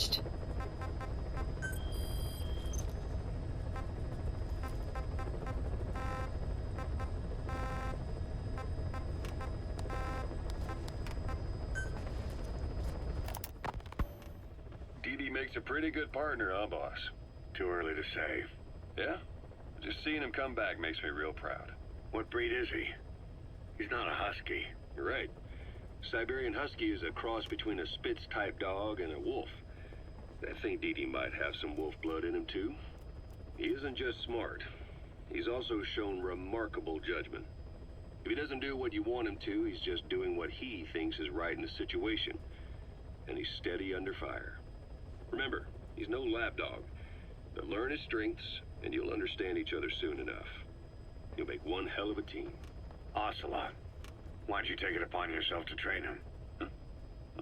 attached. Dee Dee makes a pretty good partner, huh, boss? Too early to say. Yeah? Just seeing him come back makes me real proud. What breed is he? He's not a husky. You're right. Siberian Husky is a cross between a Spitz-type dog and a wolf. I think Dee Dee might have some wolf blood in him, too. He isn't just smart. He's also shown remarkable judgment. If he doesn't do what you want him to, he's just doing what he thinks is right in the situation. And he's steady under fire. Remember, he's no lapdog. But learn his strengths, and you'll understand each other soon enough. You'll make one hell of a team. Ocelot. Why'd you take it upon yourself to train him?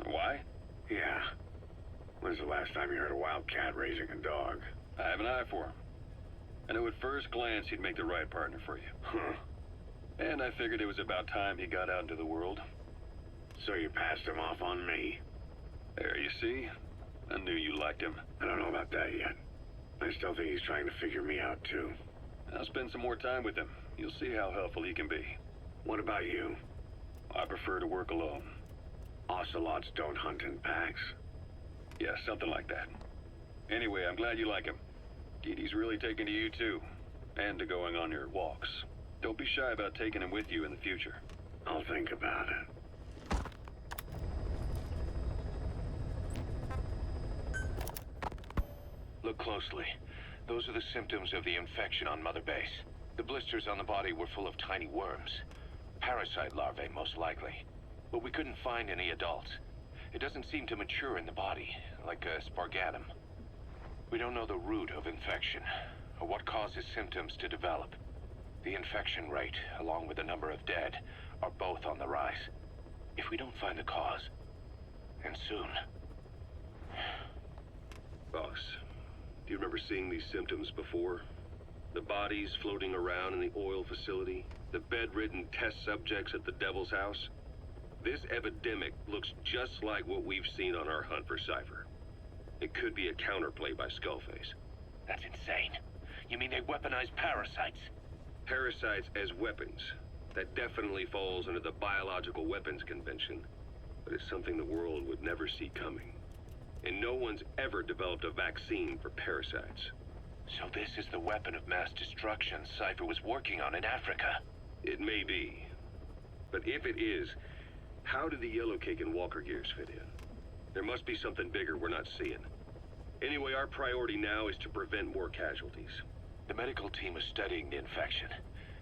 Why? Yeah. When's the last time you heard a wild cat raising a dog? I have an eye for him. I knew at first glance he'd make the right partner for you. Huh. And I figured it was about time he got out into the world. So you passed him off on me? There, you see? I knew you liked him. I don't know about that yet. I still think he's trying to figure me out, too. I'll spend some more time with him. You'll see how helpful he can be. What about you? I prefer to work alone. Ocelots don't hunt in packs. Yeah, something like that. Anyway, I'm glad you like him. Dee Dee's really taking to you, too. And to going on your walks. Don't be shy about taking him with you in the future. I'll think about it. Look closely. Those are the symptoms of the infection on Mother Base. The blisters on the body were full of tiny worms. Parasite larvae, most likely. But we couldn't find any adults. It doesn't seem to mature in the body, like a spargatum. We don't know the root of infection, or what causes symptoms to develop. The infection rate, along with the number of dead, are both on the rise. If we don't find the cause, and soon... Boss, do you remember seeing these symptoms before? The bodies floating around in the oil facility, the bedridden test subjects at the Devil's House? This epidemic looks just like what we've seen on our hunt for Cypher. It could be a counterplay by Skullface. That's insane. You mean they weaponize parasites? Parasites as weapons. That definitely falls under the Biological Weapons Convention, but it's something the world would never see coming. And no one's ever developed a vaccine for parasites. So this is the weapon of mass destruction Cypher was working on in Africa. It may be. But if it is, how do the Yellowcake and Walker Gears fit in? There must be something bigger we're not seeing. Anyway, our priority now is to prevent more casualties. The medical team is studying the infection,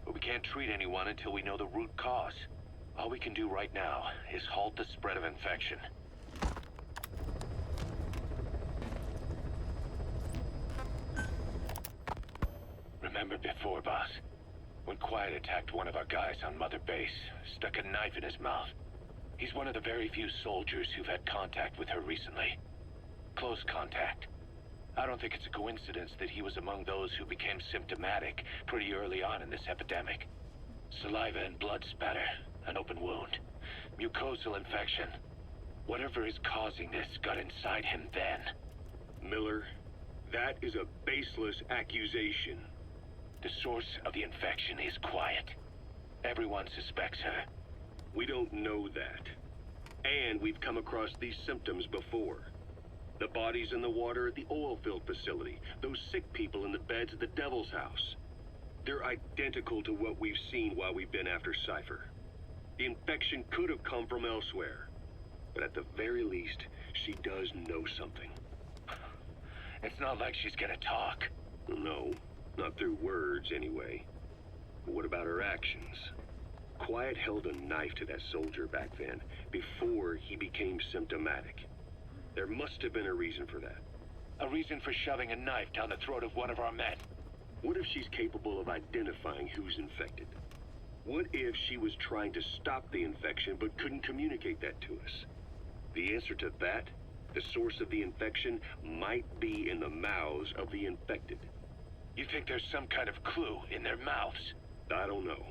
but we can't treat anyone until we know the root cause. All we can do right now is halt the spread of infection. Remember before, boss? When Quiet attacked one of our guys on Mother Base, stuck a knife in his mouth. He's one of the very few soldiers who've had contact with her recently. Close contact. I don't think it's a coincidence that he was among those who became symptomatic pretty early on in this epidemic. Saliva and blood spatter, an open wound, mucosal infection. Whatever is causing this got inside him then. Miller, that is a baseless accusation. The source of the infection is Quiet. Everyone suspects her. We don't know that. And we've come across these symptoms before. The bodies in the water at the oil field facility. Those sick people in the beds at the Devil's House. They're identical to what we've seen while we've been after Cypher. The infection could have come from elsewhere. But at the very least, she does know something. It's not like she's gonna talk. No, not through words anyway. But what about her actions? Quiet held a knife to that soldier back then, before he became symptomatic. There must have been a reason for that. A reason for shoving a knife down the throat of one of our men. What if she's capable of identifying who's infected? What if she was trying to stop the infection but couldn't communicate that to us? The answer to that, the source of the infection, might be in the mouths of the infected. You think there's some kind of clue in their mouths? I don't know.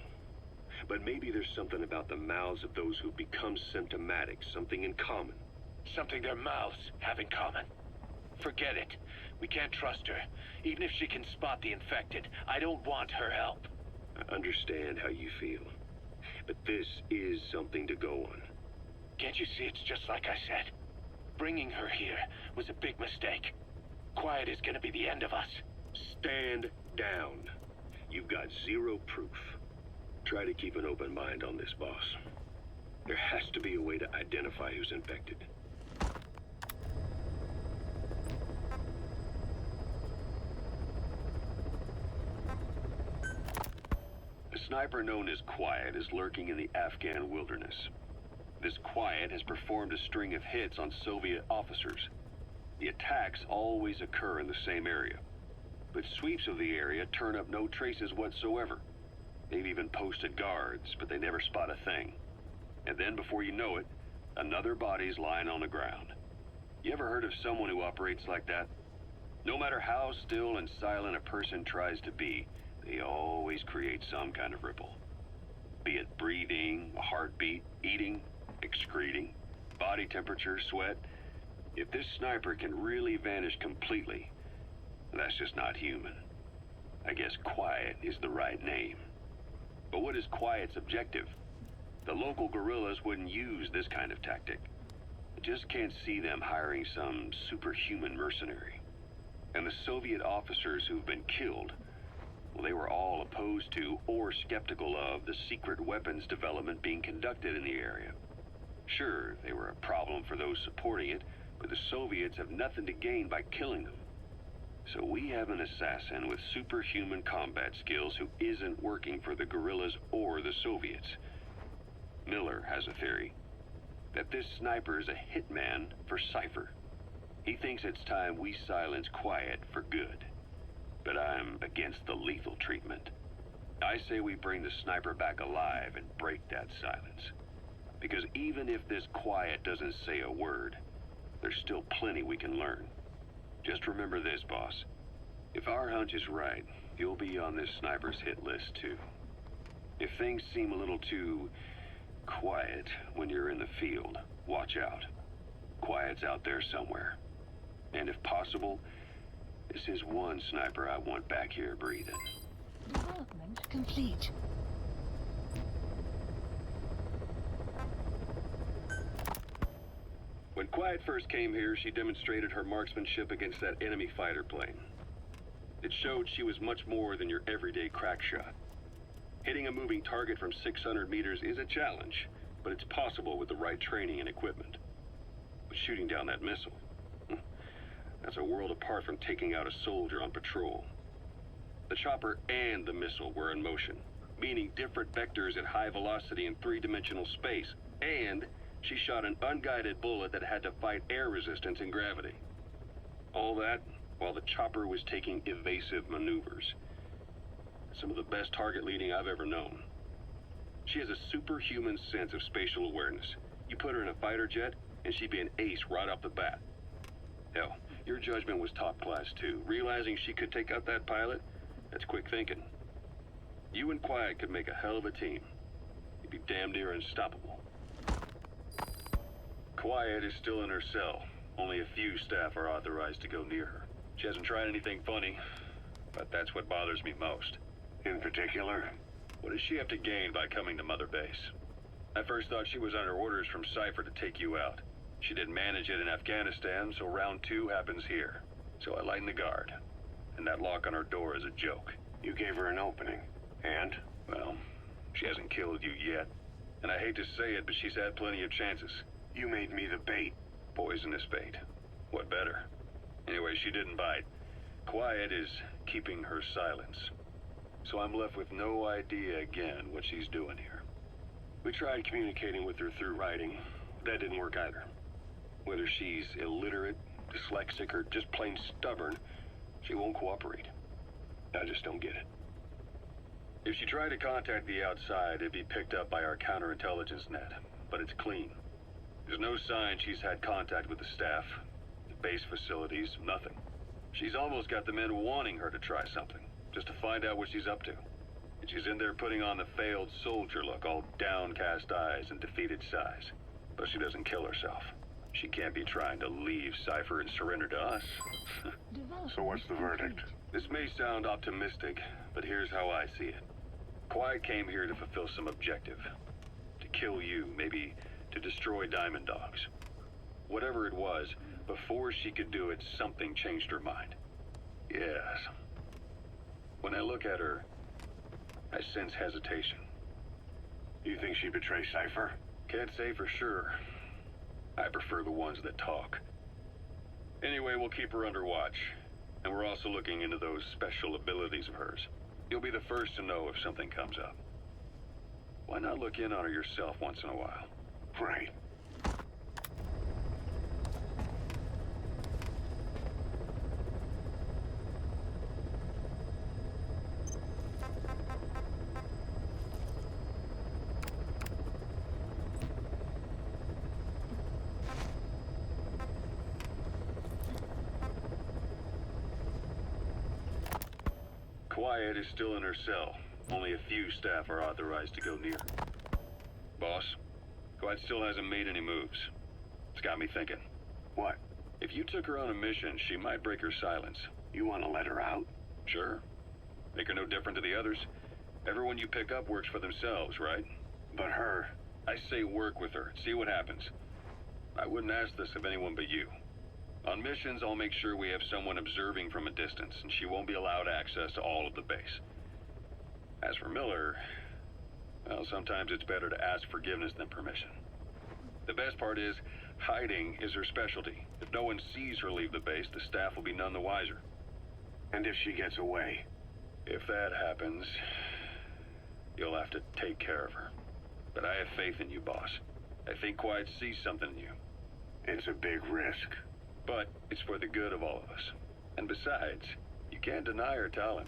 But maybe there's something about the mouths of those who become symptomatic, something in common. Something their mouths have in common. Forget it. We can't trust her. Even if she can spot the infected, I don't want her help. I understand how you feel. But this is something to go on. Can't you see it's just like I said? Bringing her here was a big mistake. Quiet is gonna be the end of us. Stand down. You've got zero proof. Try to keep an open mind on this, boss. There has to be a way to identify who's infected. A sniper known as Quiet is lurking in the Afghan wilderness. This Quiet has performed a string of hits on Soviet officers. The attacks always occur in the same area, but sweeps of the area turn up no traces whatsoever. They've even posted guards, but they never spot a thing. And then, before you know it, another body's lying on the ground. You ever heard of someone who operates like that? No matter how still and silent a person tries to be, they always create some kind of ripple. Be it breathing, a heartbeat, eating, excreting, body temperature, sweat. If this sniper can really vanish completely, that's just not human. I guess Quiet is the right name. But what is Quiet's objective? The local guerrillas wouldn't use this kind of tactic. I just can't see them hiring some superhuman mercenary. And the Soviet officers who've been killed, well, they were all opposed to or skeptical of the secret weapons development being conducted in the area. Sure, they were a problem for those supporting it, but the Soviets have nothing to gain by killing them. So we have an assassin with superhuman combat skills who isn't working for the guerrillas or the Soviets. Miller has a theory that this sniper is a hitman for Cypher. He thinks it's time we silence Quiet for good. But I'm against the lethal treatment. I say we bring the sniper back alive and break that silence. Because even if this Quiet doesn't say a word, there's still plenty we can learn. Just remember this, boss. If our hunch is right, you'll be on this sniper's hit list too. If things seem a little too quiet when you're in the field, watch out. Quiet's out there somewhere. And if possible, this is one sniper I want back here breathing. Development complete. When Quiet first came here, she demonstrated her marksmanship against that enemy fighter plane. It showed she was much more than your everyday crack shot. Hitting a moving target from 600 meters is a challenge, but it's possible with the right training and equipment. But shooting down that missile, that's a world apart from taking out a soldier on patrol. The chopper and the missile were in motion, meaning different vectors at high velocity in three-dimensional space, and she shot an unguided bullet that had to fight air resistance and gravity. All that while the chopper was taking evasive maneuvers. Some of the best target leading I've ever known. She has a superhuman sense of spatial awareness. You put her in a fighter jet, and she'd be an ace right off the bat. Hell, your judgment was top class too. Realizing she could take out that pilot, that's quick thinking. You and Quiet could make a hell of a team. You'd be damn near unstoppable. Quiet is still in her cell. Only a few staff are authorized to go near her. She hasn't tried anything funny, but that's what bothers me most. In particular? What does she have to gain by coming to Mother Base? I first thought she was under orders from Cypher to take you out. She didn't manage it in Afghanistan, so round two happens here. So I lighten the guard. And that lock on her door is a joke. You gave her an opening. And? Well, she hasn't killed you yet. And I hate to say it, but she's had plenty of chances. You made me the bait. Poisonous bait. What better? Anyway, she didn't bite. Quiet is keeping her silence. So I'm left with no idea again what she's doing here. We tried communicating with her through writing. That didn't work either. Whether she's illiterate, dyslexic, or just plain stubborn, she won't cooperate. I just don't get it. If she tried to contact the outside, it'd be picked up by our counterintelligence net, but it's clean. There's no sign she's had contact with the staff, the base facilities, nothing. She's almost got the men wanting her to try something, just to find out what she's up to. And she's in there putting on the failed soldier look, all downcast eyes and defeated sighs. But she doesn't kill herself. She can't be trying to leave Cypher and surrender to us. Development So what's the verdict? complete. This may sound optimistic, but here's how I see it. Quiet came here to fulfill some objective. To kill you, maybe to destroy Diamond Dogs. Whatever it was, before she could do it, something changed her mind. Yes. When I look at her, I sense hesitation. You think she betrayed Cypher? Can't say for sure. I prefer the ones that talk. Anyway, we'll keep her under watch. And we're also looking into those special abilities of hers. You'll be the first to know if something comes up. Why not look in on her yourself once in a while? Right. Quiet is still in her cell. Only a few staff are authorized to go near. Boss, Quiet still hasn't made any moves. It's got me thinking. What? If you took her on a mission, she might break her silence. You want to let her out? Sure. Make her no different to the others. Everyone you pick up works for themselves, right? But her... I say work with her. See what happens. I wouldn't ask this of anyone but you. On missions, I'll make sure we have someone observing from a distance, and she won't be allowed access to all of the base. As for Miller, well, sometimes it's better to ask forgiveness than permission. The best part is, hiding is her specialty. If no one sees her leave the base, the staff will be none the wiser. And if she gets away? If that happens, you'll have to take care of her. But I have faith in you, boss. I think Quiet sees something in you. It's a big risk. But it's for the good of all of us. And besides, you can't deny her talent.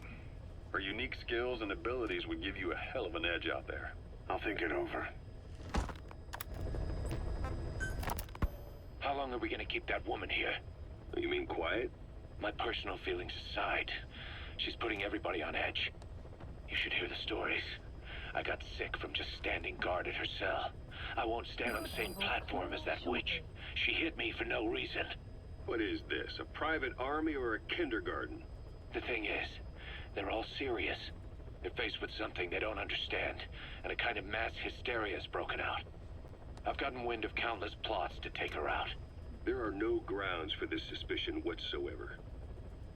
Her unique skills and abilities would give you a hell of an edge out there. I'll think it over. How long are we gonna keep that woman here? You mean Quiet? My personal feelings aside, she's putting everybody on edge. You should hear the stories. I got sick from just standing guard at her cell. I won't stand on the same platform as that witch. She hit me for no reason. What is this, a private army or a kindergarten? The thing is, they're all serious. They're faced with something they don't understand, and a kind of mass hysteria has broken out. I've gotten wind of countless plots to take her out. There are no grounds for this suspicion whatsoever.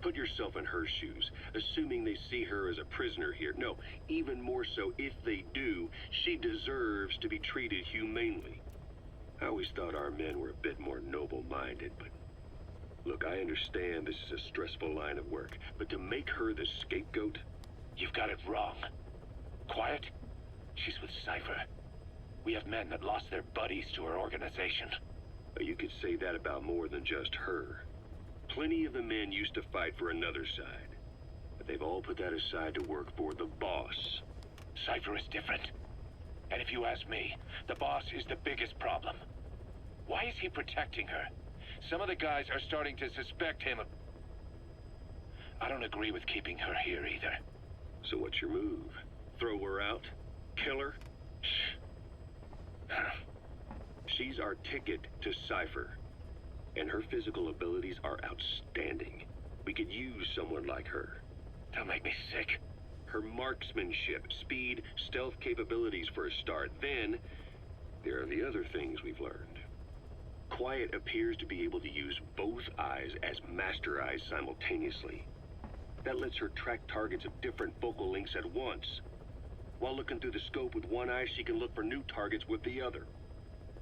Put yourself in her shoes, assuming they see her as a prisoner here. No, even more so, if they do, she deserves to be treated humanely. I always thought our men were a bit more noble-minded, but... Look, I understand this is a stressful line of work, but to make her the scapegoat... You've got it wrong. Quiet? She's with Cypher. We have men that lost their buddies to her organization. You could say that about more than just her. Plenty of the men used to fight for another side, but they've all put that aside to work for the boss. Cypher is different. And if you ask me, the boss is the biggest problem. Why is he protecting her? Some of the guys are starting to suspect him of... I don't agree with keeping her here either. So what's your move? Throw her out? Kill her? She's our ticket to Cypher. And her physical abilities are outstanding. We could use someone like her. Don't make me sick. Her marksmanship, speed, stealth capabilities for a start. Then, there are the other things we've learned. Quiet appears to be able to use both eyes as master eyes simultaneously. That lets her track targets of different focal lengths at once. While looking through the scope with one eye, she can look for new targets with the other.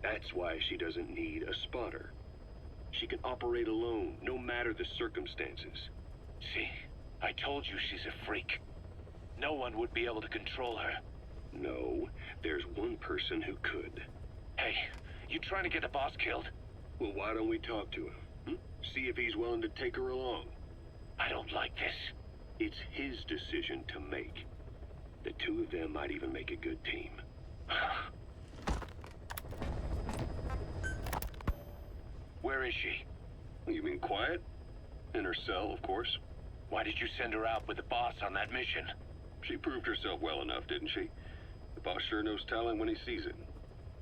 That's why she doesn't need a spotter. She can operate alone, no matter the circumstances. See, I told you she's a freak. No one would be able to control her. No, there's one person who could. Hey, you trying to get the boss killed? Well, why don't we talk to him? See if he's willing to take her along. I don't like this. It's his decision to make. The two of them might even make a good team. Where is she? You mean Quiet? In her cell, of course. Why did you send her out with the boss on that mission? She proved herself well enough, didn't she? The boss sure knows talent when he sees it.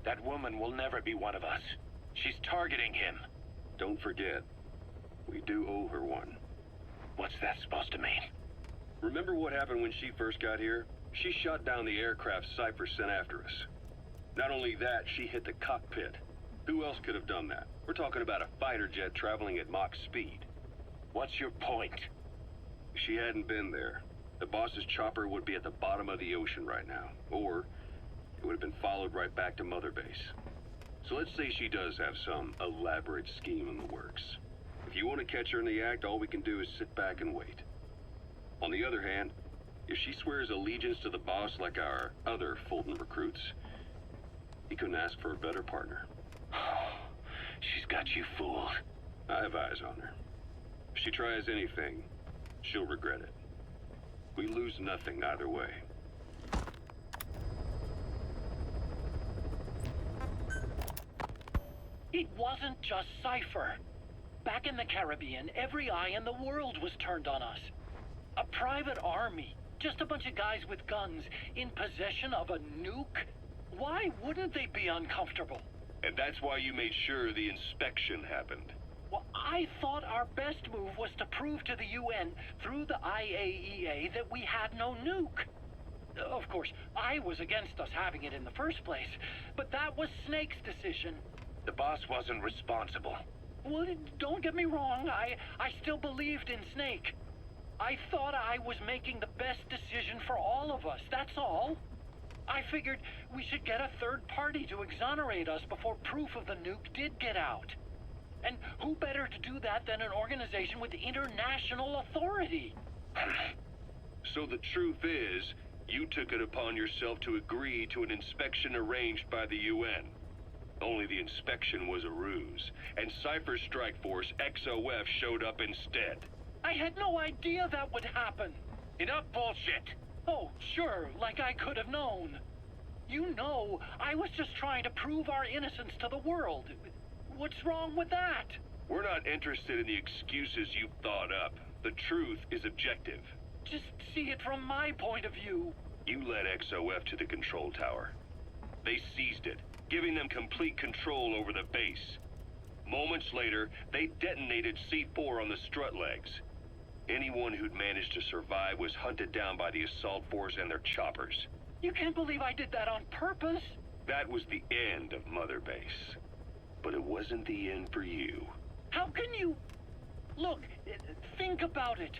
That woman will never be one of us. She's targeting him. Don't forget, we do owe her one. What's that supposed to mean? Remember what happened when she first got here? She shot down the aircraft Cypher sent after us. Not only that, she hit the cockpit. Who else could have done that? We're talking about a fighter jet traveling at Mach speed. What's your point? If she hadn't been there, the boss's chopper would be at the bottom of the ocean right now. Or it would have been followed right back to Mother Base. So let's say she does have some elaborate scheme in the works. If you want to catch her in the act, all we can do is sit back and wait. On the other hand, if she swears allegiance to the boss like our other Fulton recruits, he couldn't ask for a better partner. She's got you fooled. I have eyes on her. If she tries anything, she'll regret it. We lose nothing either way. It wasn't just Cypher. Back in the Caribbean, every eye in the world was turned on us. A private army, just a bunch of guys with guns, in possession of a nuke? Why wouldn't they be uncomfortable? And that's why you made sure the inspection happened. Well, I thought our best move was to prove to the UN through the IAEA that we had no nuke. Of course, I was against us having it in the first place, but that was Snake's decision. The boss wasn't responsible. Well, don't get me wrong, I still believed in Snake. I thought I was making the best decision for all of us, that's all. I figured we should get a third party to exonerate us before proof of the nuke did get out. And who better to do that than an organization with international authority? So the truth is, you took it upon yourself to agree to an inspection arranged by the UN. Only the inspection was a ruse, and Cypher's strike force, XOF, showed up instead. I had no idea that would happen. Enough bullshit! Oh, sure, like I could have known. You know, I was just trying to prove our innocence to the world. What's wrong with that? We're not interested in the excuses you've thought up. The truth is objective. Just see it from my point of view. You led XOF to the control tower. They seized it, giving them complete control over the base. Moments later, they detonated C4 on the strut legs. Anyone who'd managed to survive was hunted down by the assault force and their choppers. You can't believe I did that on purpose. That was the end of Mother Base. But it wasn't the end for you. How can you... Look, think about it.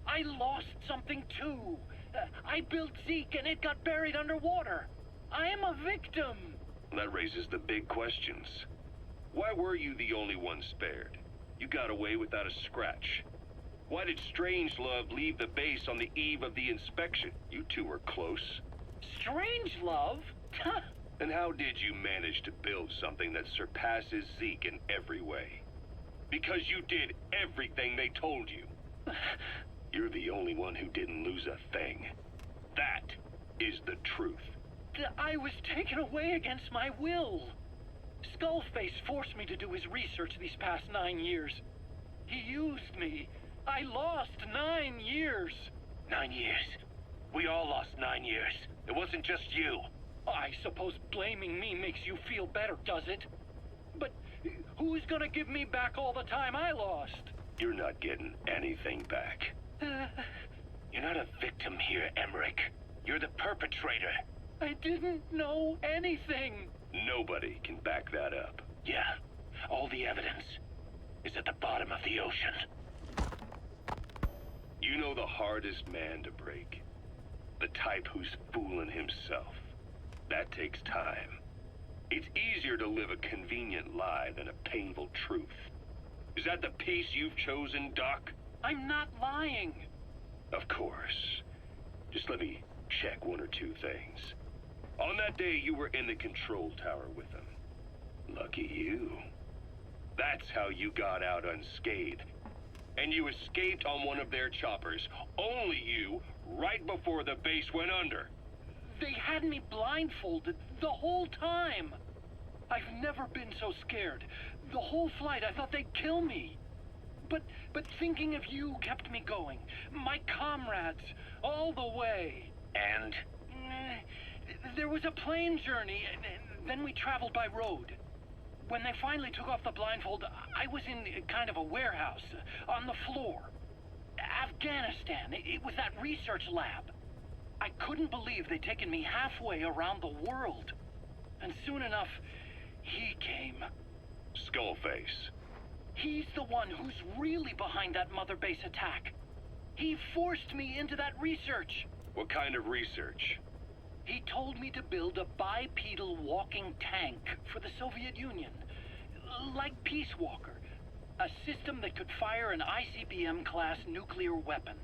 I lost something too. I built Zeke and it got buried underwater. I am a victim. That raises the big questions. Why were you the only one spared? You got away without a scratch. Why did Strangelove leave the base on the eve of the inspection? You two were close. Strangelove? And how did you manage to build something that surpasses Zeke in every way? Because you did everything they told you. You're the only one who didn't lose a thing. That is the truth. I was taken away against my will. Skullface forced me to do his research these past 9 years. He used me. I lost 9 years. 9 years. We all lost 9 years. It wasn't just you. I suppose blaming me makes you feel better, does it? But who's gonna give me back all the time I lost? You're not getting anything back. You're not a victim here, Emmerich. You're the perpetrator. I didn't know anything. Nobody can back that up. Yeah, all the evidence is at the bottom of the ocean. You know the hardest man to break. The type who's fooling himself. That takes time. It's easier to live a convenient lie than a painful truth. Is that the piece you've chosen, Doc? I'm not lying. Of course. Just let me check one or two things. On that day, you were in the control tower with them. Lucky you. That's how you got out unscathed. And you escaped on one of their choppers. Only you, right before the base went under. They had me blindfolded the whole time. I've never been so scared. The whole flight, I thought they'd kill me. But thinking of you kept me going. My comrades, all the way. And? There was a plane journey, and then we traveled by road. When they finally took off the blindfold, I was in kind of a warehouse, on the floor. Afghanistan. It was that research lab. I couldn't believe they'd taken me halfway around the world. And soon enough, he came. Skullface. He's the one who's really behind that Mother Base attack. He forced me into that research. What kind of research? He told me to build a bipedal walking tank for the Soviet Union. Like Peace Walker. A system that could fire an ICBM-class nuclear weapon.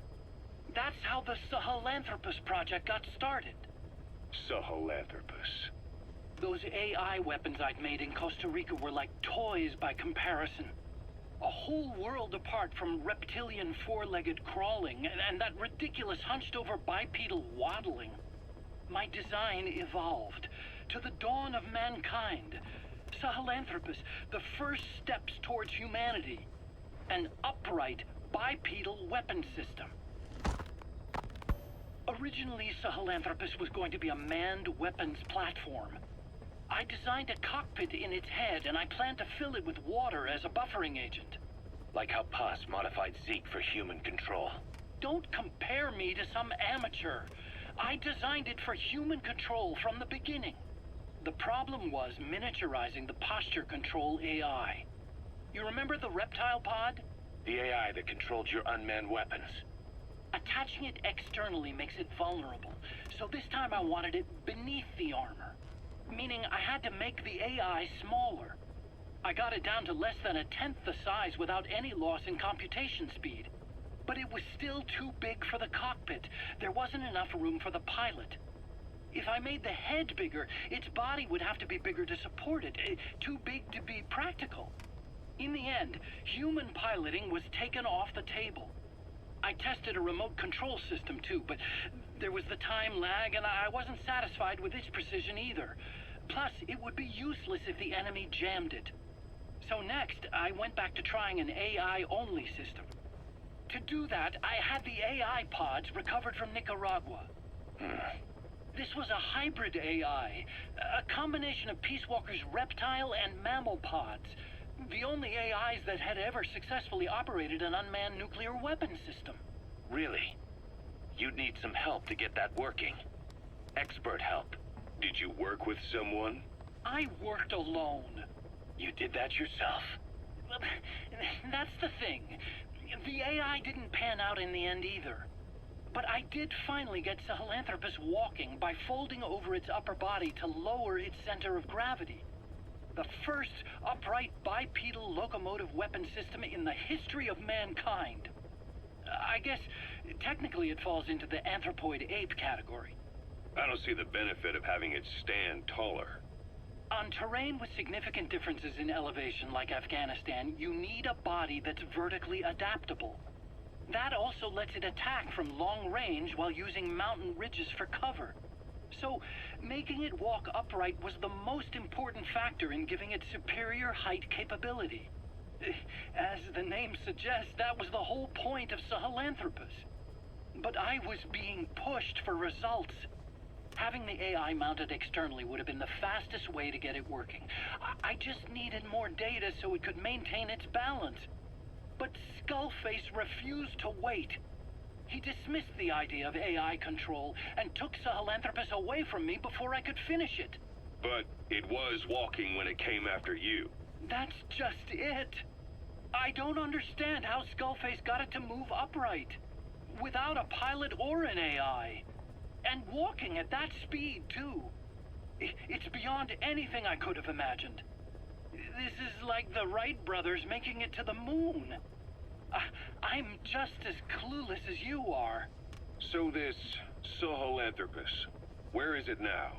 That's how the Sahelanthropus project got started. Sahelanthropus. Those AI weapons I'd made in Costa Rica were like toys by comparison. A whole world apart from reptilian four-legged crawling and that ridiculous hunched-over bipedal waddling. My design evolved to the dawn of mankind. Sahelanthropus, the first steps towards humanity. An upright bipedal weapon system. Originally, Sahelanthropus was going to be a manned weapons platform. I designed a cockpit in its head, and I planned to fill it with water as a buffering agent. Like how Paz modified Zeke for human control. Don't compare me to some amateur. I designed it for human control from the beginning. The problem was miniaturizing the posture control AI. You remember the reptile pod? The AI that controlled your unmanned weapons. Attaching it externally makes it vulnerable, so this time I wanted it beneath the armor. Meaning I had to make the AI smaller. I got it down to less than a tenth the size without any loss in computation speed. But it was still too big for the cockpit. There wasn't enough room for the pilot. If I made the head bigger, its body would have to be bigger to support it. Too big to be practical. In the end, human piloting was taken off the table. I tested a remote control system too, but there was the time lag and I wasn't satisfied with its precision either. Plus, it would be useless if the enemy jammed it. So next, I went back to trying an AI-only system. To do that, I had the AI pods recovered from Nicaragua. This was a hybrid AI, a combination of Peace Walker's reptile and mammal pods. The only AIs that had ever successfully operated an unmanned nuclear weapon system. Really? You'd need some help to get that working. Expert help. Did you work with someone? I worked alone. You did that yourself? That's the thing. The AI didn't pan out in the end either. But I did finally get Sahelanthropus walking by folding over its upper body to lower its center of gravity. The first upright bipedal locomotive weapon system in the history of mankind. I guess, technically it falls into the anthropoid ape category. I don't see the benefit of having it stand taller. On terrain with significant differences in elevation like Afghanistan, you need a body that's vertically adaptable. That also lets it attack from long range while using mountain ridges for cover. So, making it walk upright was the most important factor in giving it superior height capability. As the name suggests, that was the whole point of Sahelanthropus. But I was being pushed for results. Having the AI mounted externally would have been the fastest way to get it working. I just needed more data so it could maintain its balance. But Skullface refused to wait. He dismissed the idea of AI control and took Sahelanthropus away from me before I could finish it. But it was walking when it came after you. That's just it. I don't understand how Skullface got it to move upright, without a pilot or an AI. And walking at that speed, too. It's beyond anything I could have imagined. This is like the Wright brothers making it to the moon. I'm just as clueless as you are. So this Sahelanthropus, where is it now?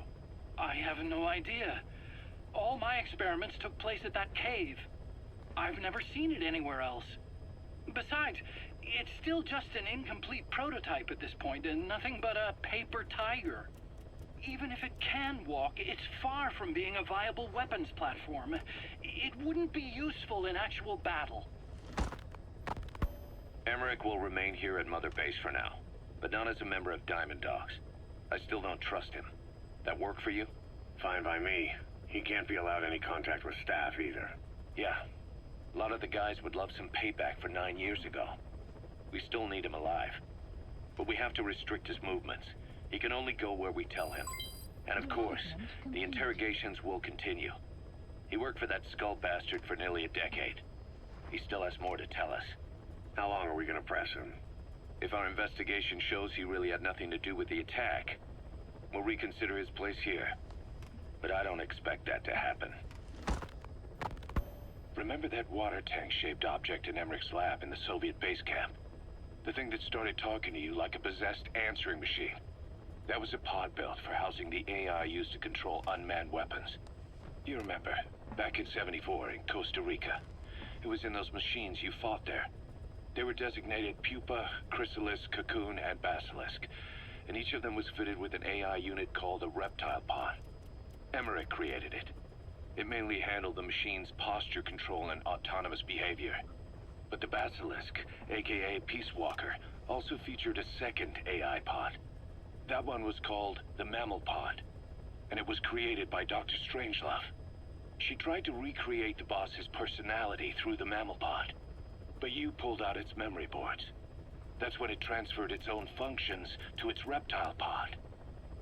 I have no idea. All my experiments took place at that cave. I've never seen it anywhere else. Besides, it's still just an incomplete prototype at this point, and nothing but a paper tiger. Even if it can walk, it's far from being a viable weapons platform. It wouldn't be useful in actual battle. Emmerich will remain here at Mother Base for now, but not as a member of Diamond Dogs. I still don't trust him. That work for you? Fine by me. He can't be allowed any contact with staff either. Yeah. A lot of the guys would love some payback for 9 years ago. We still need him alive. But we have to restrict his movements. He can only go where we tell him. And of course, the interrogations will continue. He worked for that skull bastard for nearly a decade. He still has more to tell us. How long are we gonna press him? If our investigation shows he really had nothing to do with the attack, we'll reconsider his place here. But I don't expect that to happen. Remember that water tank-shaped object in Emmerich's lab in the Soviet base camp? The thing that started talking to you like a possessed answering machine. That was a pod built for housing the AI used to control unmanned weapons. You remember, back in '74 in Costa Rica. It was in those machines you fought there. They were designated Pupa, Chrysalis, Cocoon, and Basilisk, and each of them was fitted with an AI unit called a reptile pod. Emmerich created it. It mainly handled the machine's posture control and autonomous behavior. But the Basilisk, aka Peace Walker, also featured a second AI pod. That one was called the Mammal Pod, and it was created by Dr. Strangelove. She tried to recreate the boss's personality through the Mammal Pod, but you pulled out its memory boards. That's when it transferred its own functions to its reptile pod.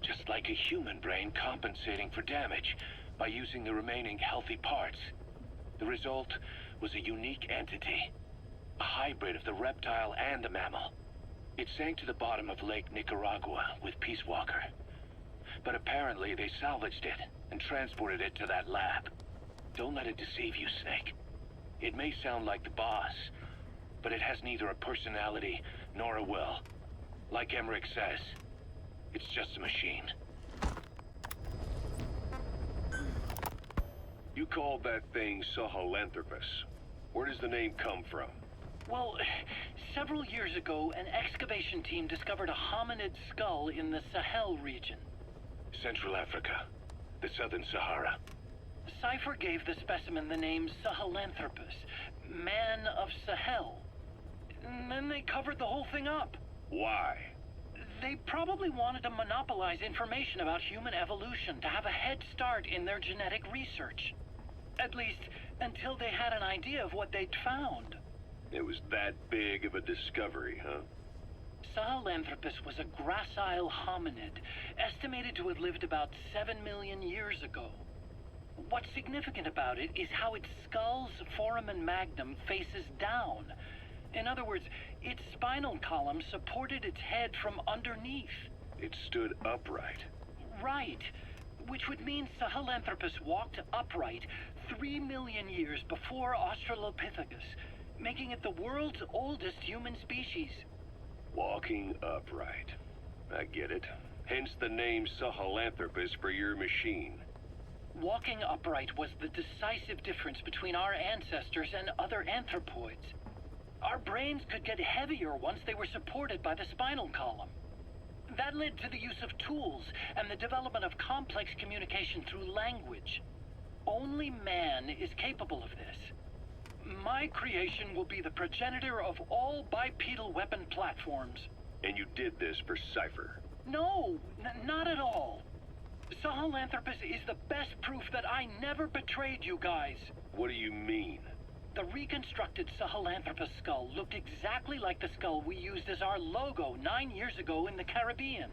Just like a human brain compensating for damage by using the remaining healthy parts. The result was a unique entity, a hybrid of the reptile and the mammal. It sank to the bottom of Lake Nicaragua with Peace Walker. But apparently they salvaged it and transported it to that lab. Don't let it deceive you, Snake. It may sound like the boss, but it has neither a personality nor a will. Like Emmerich says, it's just a machine. You called that thing Sahelanthropus. Where does the name come from? Well, several years ago, an excavation team discovered a hominid skull in the Sahel region. Central Africa, the Southern Sahara. Cypher gave the specimen the name Sahelanthropus, Man of Sahel. And then they covered the whole thing up. Why? They probably wanted to monopolize information about human evolution to have a head start in their genetic research. At least, until they had an idea of what they'd found. It was that big of a discovery, huh? Sahelanthropus was a gracile hominid, estimated to have lived about 7 million years ago. What's significant about it is how its skull's foramen magnum faces down. In other words, its spinal column supported its head from underneath. It stood upright. Right. Which would mean Sahelanthropus walked upright 3 million years before Australopithecus, making it the world's oldest human species. Walking upright. I get it. Hence the name Sahelanthropus for your machine. Walking upright was the decisive difference between our ancestors and other anthropoids. Our brains could get heavier once they were supported by the spinal column. That led to the use of tools and the development of complex communication through language. Only man is capable of this. My creation will be the progenitor of all bipedal weapon platforms. And you did this for Cypher. No, not at all. Sahelanthropus is the best proof that I never betrayed you guys. What do you mean? The reconstructed Sahelanthropus skull looked exactly like the skull we used as our logo 9 years ago in the Caribbean.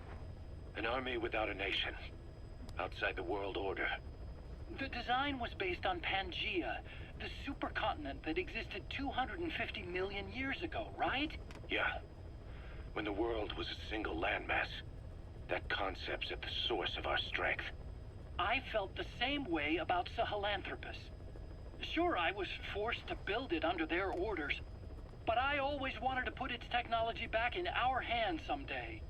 An army without a nation. Outside the world order. The design was based on Pangaea, the supercontinent that existed 250 million years ago, right? Yeah. When the world was a single landmass. That concept's at the source of our strength. I felt the same way about Sahelanthropus. Sure, I was forced to build it under their orders, but I always wanted to put its technology back in our hands someday.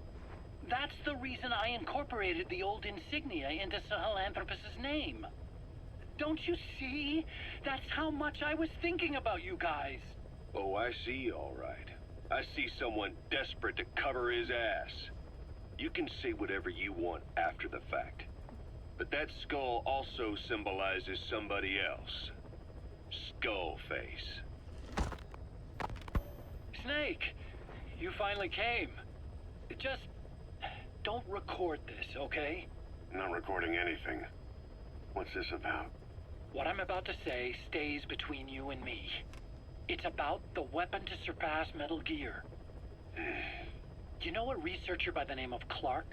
That's the reason I incorporated the old insignia into Sahelanthropus's name. Don't you see? That's how much I was thinking about you guys. Oh, I see, all right. I see someone desperate to cover his ass. You can say whatever you want after the fact. But that skull also symbolizes somebody else. Skullface. Snake, you finally came. Just don't record this, okay? Not recording anything. What's this about? What I'm about to say stays between you and me. It's about the weapon to surpass Metal Gear. You know a researcher by the name of Clark?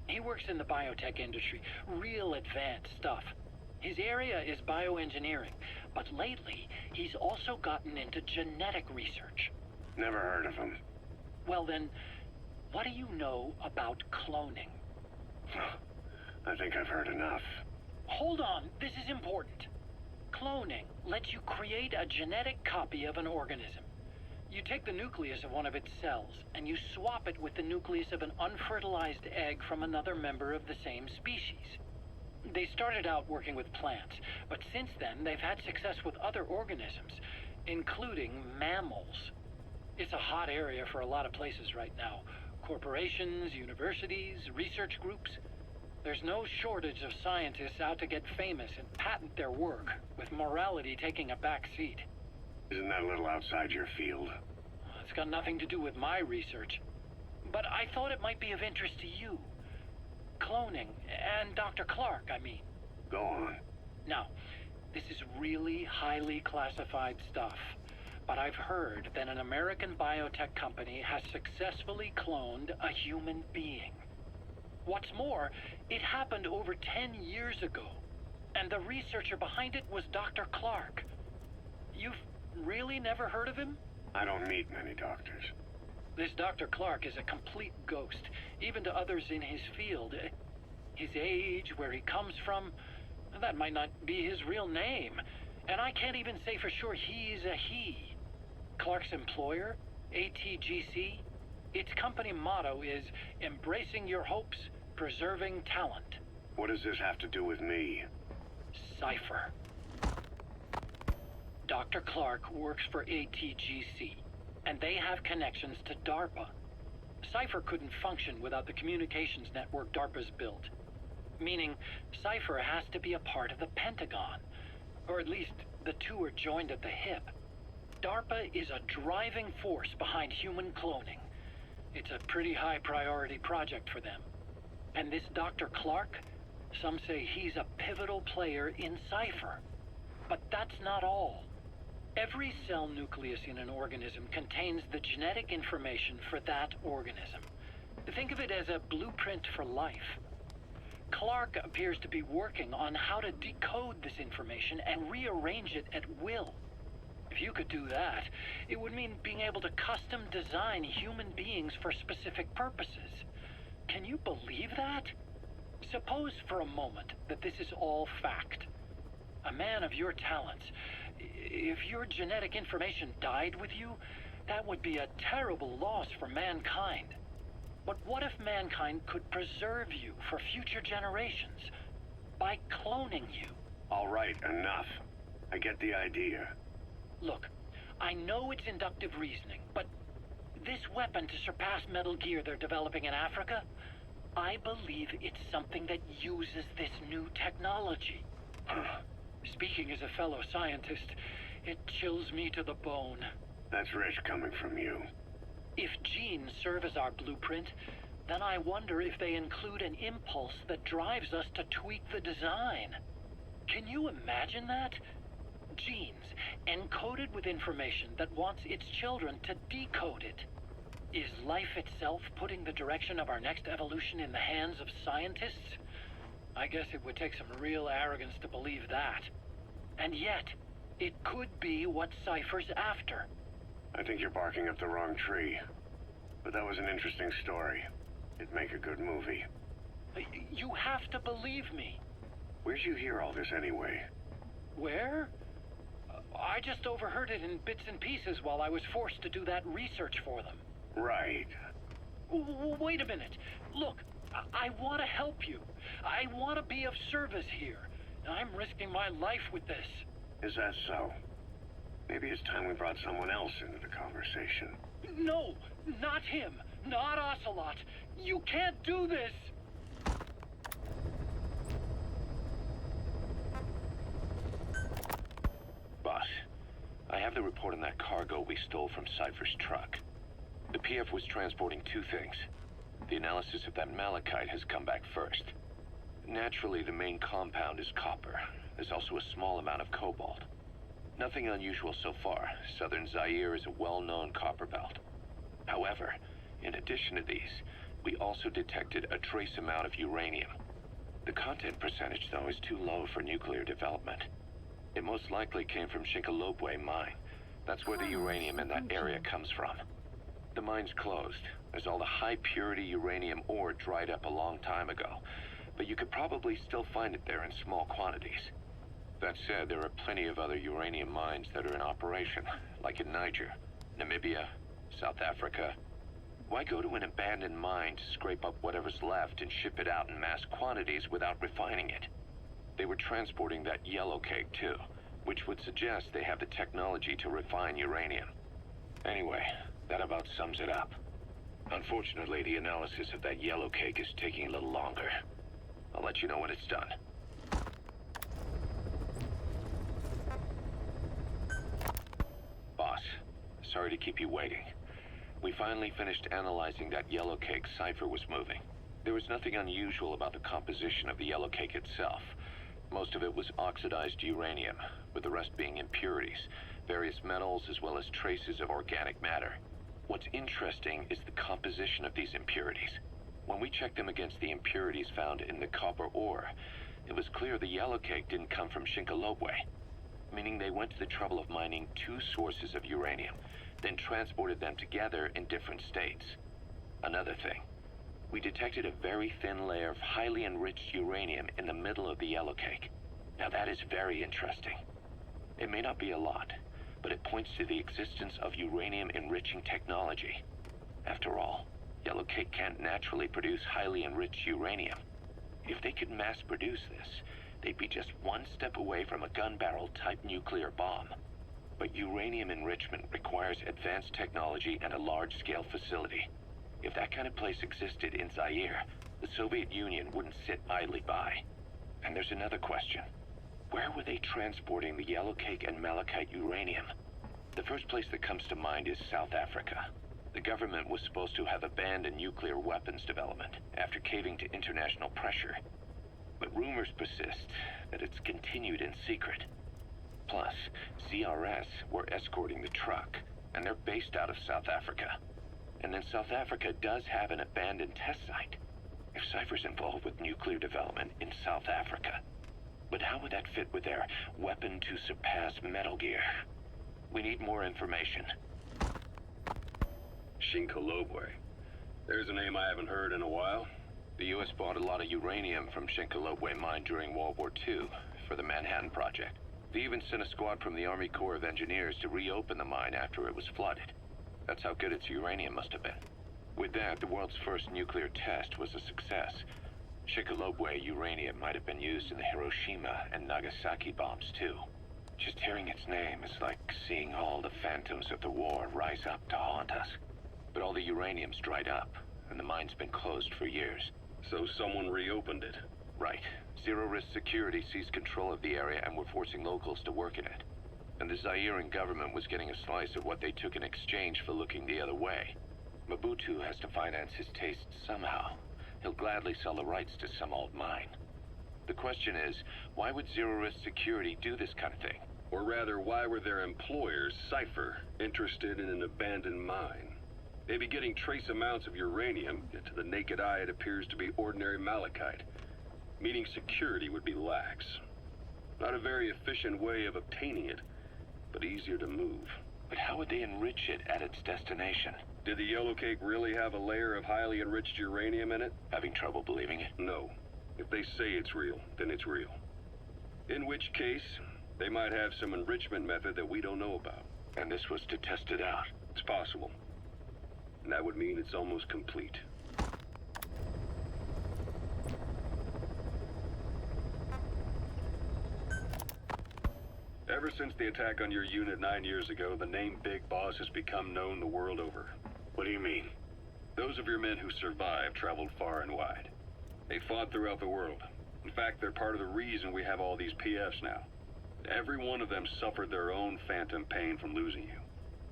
He works in the biotech industry, real advanced stuff. His area is bioengineering, but lately he's also gotten into genetic research. Never heard of him. Well then, what do you know about cloning? I think I've heard enough. Hold on, this is important. Cloning lets you create a genetic copy of an organism. You take the nucleus of one of its cells, and you swap it with the nucleus of an unfertilized egg from another member of the same species. They started out working with plants, but since then they've had success with other organisms, including mammals. It's a hot area for a lot of places right now. Corporations, universities, research groups. There's no shortage of scientists out to get famous and patent their work, with morality taking a back seat. Isn't that a little outside your field? It's got nothing to do with my research. But I thought it might be of interest to you. Cloning, and Dr. Clark, I mean. Go on. Now, this is really highly classified stuff. But I've heard that an American biotech company has successfully cloned a human being. What's more, it happened over 10 years ago. And the researcher behind it was Dr. Clark. You've really never heard of him? I don't meet many doctors. This Dr. Clark is a complete ghost, even to others in his field. His age, where he comes from, that might not be his real name. And I can't even say for sure he's a he. Clark's employer, ATGC, its company motto is embracing your hopes, preserving talent. What does this have to do with me? Cypher. Dr. Clark works for ATGC, and they have connections to DARPA. Cypher couldn't function without the communications network DARPA's built. Meaning, Cypher has to be a part of the Pentagon. Or at least, the two are joined at the hip. DARPA is a driving force behind human cloning. It's a pretty high priority project for them. And this Dr. Clark, some say he's a pivotal player in Cypher. But that's not all. Every cell nucleus in an organism contains the genetic information for that organism. Think of it as a blueprint for life. Clark appears to be working on how to decode this information and rearrange it at will. If you could do that, it would mean being able to custom design human beings for specific purposes. Can you believe that? Suppose for a moment that this is all fact. A man of your talents, if your genetic information died with you, that would be a terrible loss for mankind. But what if mankind could preserve you for future generations by cloning you? All right, enough. I get the idea. Look, I know it's inductive reasoning, but this weapon to surpass Metal Gear they're developing in Africa, I believe it's something that uses this new technology. Speaking as a fellow scientist, it chills me to the bone. That's rich coming from you. If genes serve as our blueprint, then I wonder if they include an impulse that drives us to tweak the design. Can you imagine that? Genes encoded with information that wants its children to decode it. Is life itself putting the direction of our next evolution in the hands of scientists? I guess it would take some real arrogance to believe that. And yet, it could be what Cypher's after. I think you're barking up the wrong tree. But that was an interesting story. It'd make a good movie. You have to believe me. Where'd you hear all this anyway? Where? I just overheard it in bits and pieces while I was forced to do that research for them. Right. Wait a minute. Look, I want to help you. I want to be of service here. I'm risking my life with this. Is that so? Maybe it's time we brought someone else into the conversation. No, not him. Not Ocelot. You can't do this. Boss, I have the report on that cargo we stole from Cypher's truck. The PF was transporting two things. The analysis of that malachite has come back first. Naturally, the main compound is copper. There's also a small amount of cobalt. Nothing unusual so far. Southern Zaire is a well-known copper belt. However, in addition to these, we also detected a trace amount of uranium. The content percentage, though, is too low for nuclear development. It most likely came from Shinkolobwe mine. That's where the uranium in that area comes from. The mine's closed, as all the high-purity uranium ore dried up a long time ago. But you could probably still find it there in small quantities. That said, there are plenty of other uranium mines that are in operation, like in Niger, Namibia, South Africa. Why go to an abandoned mine to scrape up whatever's left and ship it out in mass quantities without refining it? They were transporting that yellow cake too, which would suggest they have the technology to refine uranium. Anyway, that about sums it up. Unfortunately, the analysis of that yellow cake is taking a little longer. I'll let you know when it's done. Boss, sorry to keep you waiting. We finally finished analyzing that yellow cake Cypher was moving. There was nothing unusual about the composition of the yellow cake itself. Most of it was oxidized uranium, with the rest being impurities, various metals as well as traces of organic matter. What's interesting is the composition of these impurities. When we checked them against the impurities found in the copper ore, it was clear the yellow cake didn't come from Shinkolobwe, meaning they went to the trouble of mining two sources of uranium, then transported them together in different states. Another thing, we detected a very thin layer of highly enriched uranium in the middle of the yellow cake. Now that is very interesting. It may not be a lot, but it points to the existence of uranium-enriching technology. After all, yellow cake can't naturally produce highly enriched uranium. If they could mass produce this, they'd be just one step away from a gun barrel type nuclear bomb. But uranium enrichment requires advanced technology and a large-scale facility. If that kind of place existed in Zaire, the Soviet Union wouldn't sit idly by. And there's another question. Where were they transporting the yellow cake and malachite uranium? The first place that comes to mind is South Africa. The government was supposed to have abandoned nuclear weapons development after caving to international pressure. But rumors persist that it's continued in secret. Plus, CRS were escorting the truck, and they're based out of South Africa. And then South Africa does have an abandoned test site. If Cypher's involved with nuclear development in South Africa. But how would that fit with their weapon to surpass Metal Gear? We need more information. Shinkolobwe. There's a name I haven't heard in a while. The U.S. bought a lot of uranium from Shinkolobwe mine during World War II for the Manhattan Project. They even sent a squad from the Army Corps of Engineers to reopen the mine after it was flooded. That's how good its uranium must have been. With that, the world's first nuclear test was a success. Shinkolobwe uranium might have been used in the Hiroshima and Nagasaki bombs too. Just hearing its name is like seeing all the phantoms of the war rise up to haunt us. But all the uranium's dried up, and the mine's been closed for years. So someone reopened it. Right. Zero-risk security seized control of the area and were forcing locals to work in it. And the Zairean government was getting a slice of what they took in exchange for looking the other way. Mobutu has to finance his tastes somehow. He'll gladly sell the rights to some old mine. The question is, why would zero-risk security do this kind of thing? Or rather, why were their employers, Cypher, interested in an abandoned mine? They'd be getting trace amounts of uranium, yet to the naked eye it appears to be ordinary malachite, meaning security would be lax. Not a very efficient way of obtaining it, but easier to move. But how would they enrich it at its destination? Did the yellow cake really have a layer of highly enriched uranium in it? Having trouble believing it? No. If they say it's real, then it's real. In which case, they might have some enrichment method that we don't know about. And this was to test it out? It's possible. And that would mean it's almost complete. Ever since the attack on your unit 9 years ago, the name Big Boss has become known the world over. What do you mean? Those of your men who survived traveled far and wide. They fought throughout the world. In fact, they're part of the reason we have all these PFs now. Every one of them suffered their own phantom pain from losing you.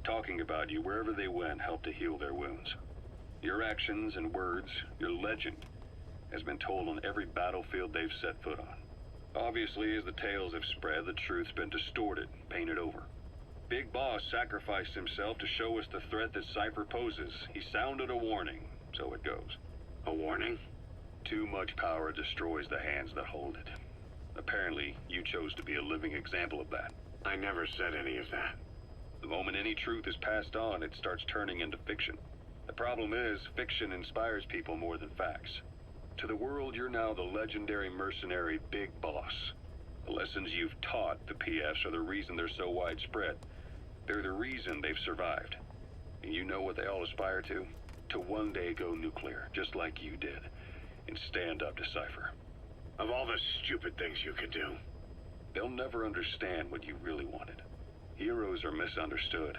Talking about you wherever they went helped to heal their wounds. Your actions and words, your legend, has been told on every battlefield they've set foot on. Obviously, as the tales have spread, the truth's been distorted, painted over. Big Boss sacrificed himself to show us the threat that Cypher poses. He sounded a warning, so it goes. A warning? Too much power destroys the hands that hold it. Apparently, you chose to be a living example of that. I never said any of that. The moment any truth is passed on, it starts turning into fiction. The problem is, fiction inspires people more than facts. To the world, you're now the legendary mercenary Big Boss. The lessons you've taught the PFs are the reason they're so widespread. They're the reason they've survived. And you know what they all aspire to? To one day go nuclear, just like you did, and stand up to Cypher. Of all the stupid things you could do. They'll never understand what you really wanted. Heroes are misunderstood.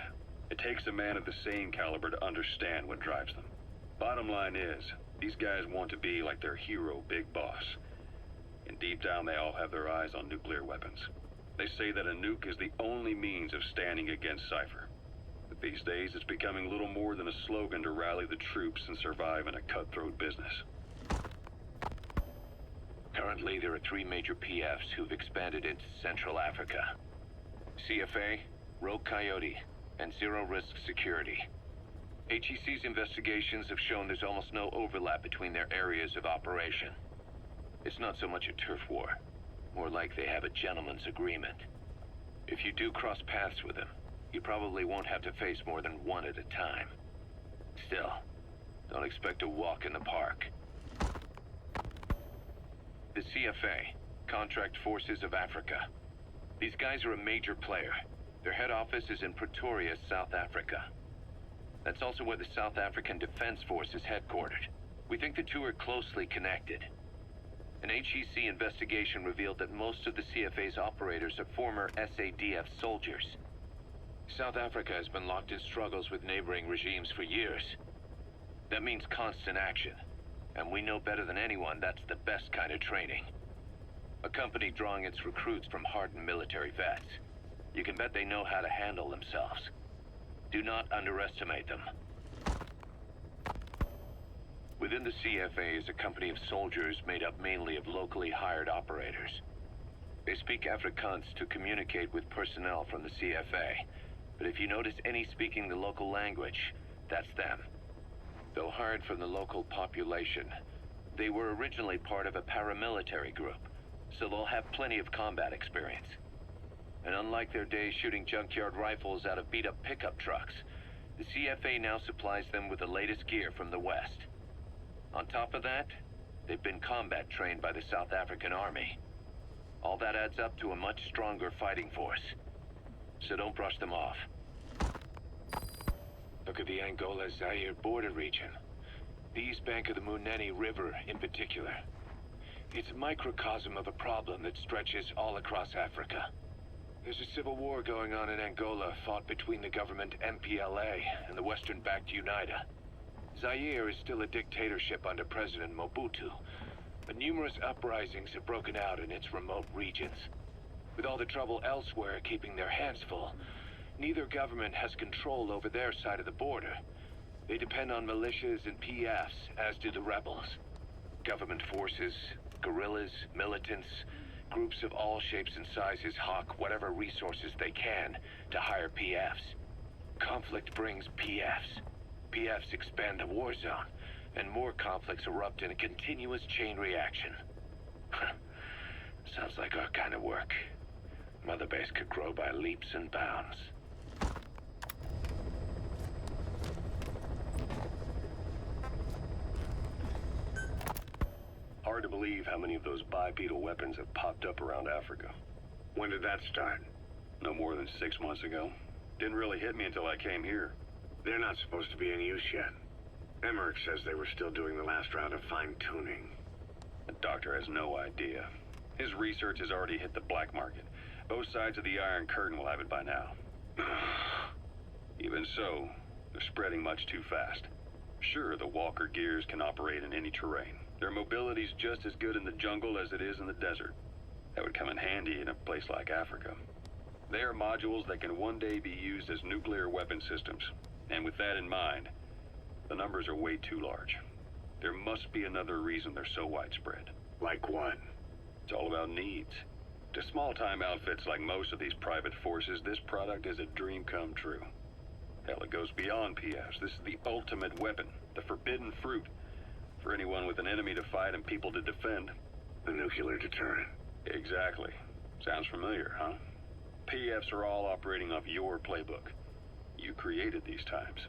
It takes a man of the same caliber to understand what drives them. Bottom line is, these guys want to be like their hero, Big Boss. And deep down, they all have their eyes on nuclear weapons. They say that a nuke is the only means of standing against Cypher. But these days, it's becoming little more than a slogan to rally the troops and survive in a cutthroat business. Currently, there are 3 major PFs who've expanded into Central Africa. CFA, Rogue Coyote, and Zero Risk Security. HEC's investigations have shown there's almost no overlap between their areas of operation. It's not so much a turf war, more like they have a gentleman's agreement. If you do cross paths with them, you probably won't have to face more than one at a time. Still, don't expect a walk in the park. The CFA, Contract Forces of Africa. These guys are a major player. Their head office is in Pretoria, South Africa. That's also where the South African Defense Force is headquartered. We think the two are closely connected. An HEC investigation revealed that most of the CFA's operators are former SADF soldiers. South Africa has been locked in struggles with neighboring regimes for years. That means constant action. And we know better than anyone that's the best kind of training. A company drawing its recruits from hardened military vets. You can bet they know how to handle themselves. Do not underestimate them. Within the CFA is a company of soldiers made up mainly of locally hired operators. They speak Afrikaans to communicate with personnel from the CFA. But if you notice any speaking the local language, that's them. Though hired from the local population, they were originally part of a paramilitary group, so they'll have plenty of combat experience. And unlike their days shooting junkyard rifles out of beat-up pickup trucks, the CFA now supplies them with the latest gear from the West. On top of that, they've been combat trained by the South African Army. All that adds up to a much stronger fighting force. So don't brush them off. Look at the Angola-Zaire border region. The east bank of the Munene River in particular. It's a microcosm of a problem that stretches all across Africa. There's a civil war going on in Angola fought between the government MPLA and the Western-backed UNITA. Zaire is still a dictatorship under President Mobutu, but numerous uprisings have broken out in its remote regions. With all the trouble elsewhere keeping their hands full, neither government has control over their side of the border. They depend on militias and PFs, as do the rebels. Government forces, guerrillas, militants, groups of all shapes and sizes hawk whatever resources they can to hire PFs. Conflict brings PFs. PFs expand the war zone, and more conflicts erupt in a continuous chain reaction. Sounds like our kind of work. Mother Base could grow by leaps and bounds. Hard to believe how many of those bipedal weapons have popped up around Africa. When did that start? No more than 6 months ago. Didn't really hit me until I came here. They're not supposed to be in use yet. Emmerich says they were still doing the last round of fine-tuning. The doctor has no idea. His research has already hit the black market. Both sides of the Iron Curtain will have it by now. Even so, they're spreading much too fast. Sure, the Walker gears can operate in any terrain. Their mobility's just as good in the jungle as it is in the desert. That would come in handy in a place like Africa. They are modules that can one day be used as nuclear weapon systems. And with that in mind, the numbers are way too large. There must be another reason they're so widespread. Like what? It's all about needs. To small-time outfits like most of these private forces, this product is a dream come true. Hell, it goes beyond PFs. This is the ultimate weapon, the forbidden fruit, for anyone with an enemy to fight and people to defend. The nuclear deterrent. Exactly. Sounds familiar, huh? PFs are all operating off your playbook. You created these times.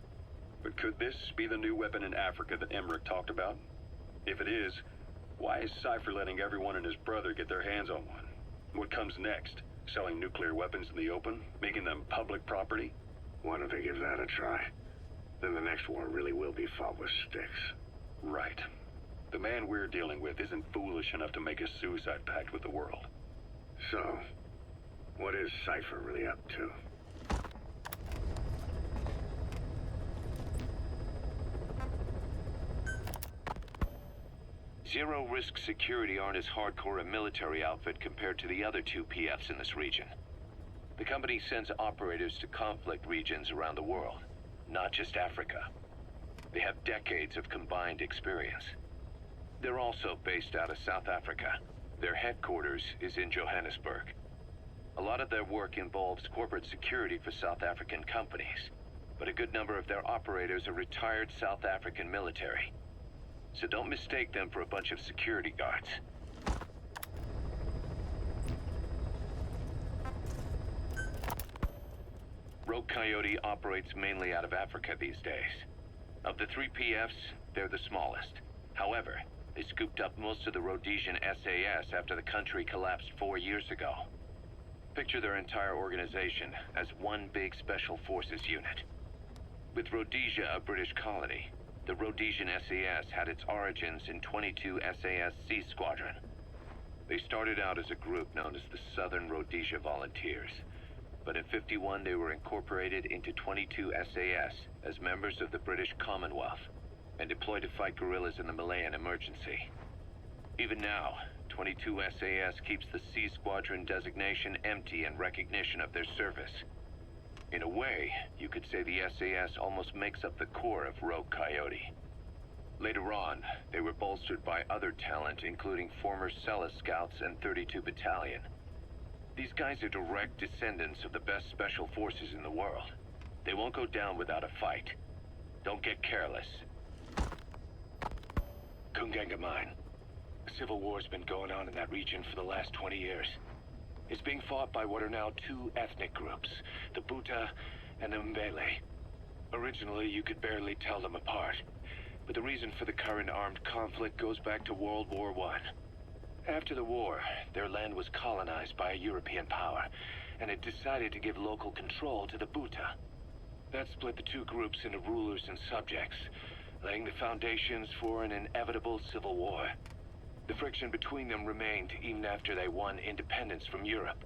But could this be the new weapon in Africa that Emmerich talked about? If it is, why is Cypher letting everyone and his brother get their hands on one? What comes next? Selling nuclear weapons in the open? Making them public property? Why don't they give that a try? Then the next war really will be fought with sticks. Right. The man we're dealing with isn't foolish enough to make a suicide pact with the world. So, what is Cypher really up to? Zero Risk Security aren't as hardcore a military outfit compared to the other two PFs in this region. The company sends operators to conflict regions around the world, not just Africa. They have decades of combined experience. They're also based out of South Africa. Their headquarters is in Johannesburg. A lot of their work involves corporate security for South African companies, but a good number of their operators are retired South African military. So don't mistake them for a bunch of security guards. Rogue Coyote operates mainly out of Africa these days. Of the three PFs, they're the smallest. However, they scooped up most of the Rhodesian SAS after the country collapsed 4 years ago. Picture their entire organization as one big special forces unit. With Rhodesia a British colony, the Rhodesian SAS had its origins in 22 SAS Sea Squadron. They started out as a group known as the Southern Rhodesia Volunteers, but in '51 they were incorporated into 22 SAS as members of the British Commonwealth and deployed to fight guerrillas in the Malayan Emergency. Even now, 22 SAS keeps the Sea Squadron designation empty in recognition of their service. In a way, you could say the SAS almost makes up the core of Rogue Coyote. Later on, they were bolstered by other talent, including former Celis Scouts and 32 Battalion. These guys are direct descendants of the best special forces in the world. They won't go down without a fight. Don't get careless. Kunganga Mine. A civil war's been going on in that region for the last 20 years. It's being fought by what are now two ethnic groups, the Buta and the Mbele. Originally, you could barely tell them apart, but the reason for the current armed conflict goes back to World War I. After the war, their land was colonized by a European power, and it decided to give local control to the Buta. That split the two groups into rulers and subjects, laying the foundations for an inevitable civil war. The friction between them remained even after they won independence from Europe.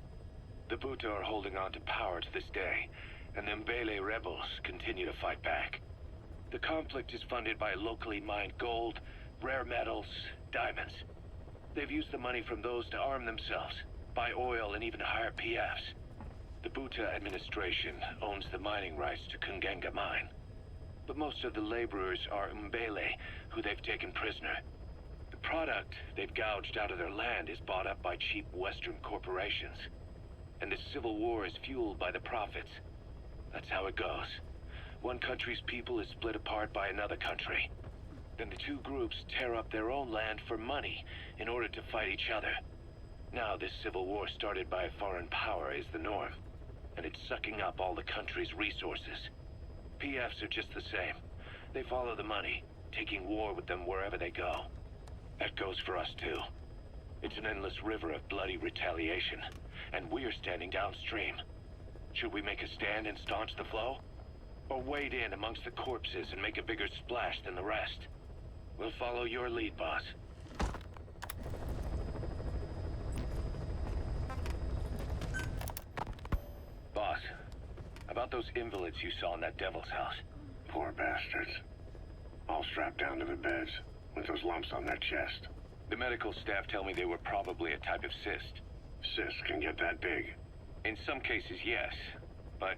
The Buta are holding on to power to this day, and the Mbele rebels continue to fight back. The conflict is funded by locally mined gold, rare metals, diamonds. They've used the money from those to arm themselves, buy oil, and even hire PFs. The Buta administration owns the mining rights to Kunganga Mine. But most of the laborers are Mbele, who they've taken prisoner. The product they've gouged out of their land is bought up by cheap Western corporations. And the civil war is fueled by the profits. That's how it goes. One country's people is split apart by another country. Then the two groups tear up their own land for money in order to fight each other. Now this civil war started by a foreign power is the norm, and it's sucking up all the country's resources. PFs are just the same. They follow the money, taking war with them wherever they go. That goes for us too. It's an endless river of bloody retaliation, and we're standing downstream. Should we make a stand and staunch the flow? Or wade in amongst the corpses and make a bigger splash than the rest? We'll follow your lead, boss. Boss, about those invalids you saw in that devil's house. Poor bastards. All strapped down to the beds, with those lumps on their chest. The medical staff tell me they were probably a type of cyst. Cysts can get that big. In some cases, yes. But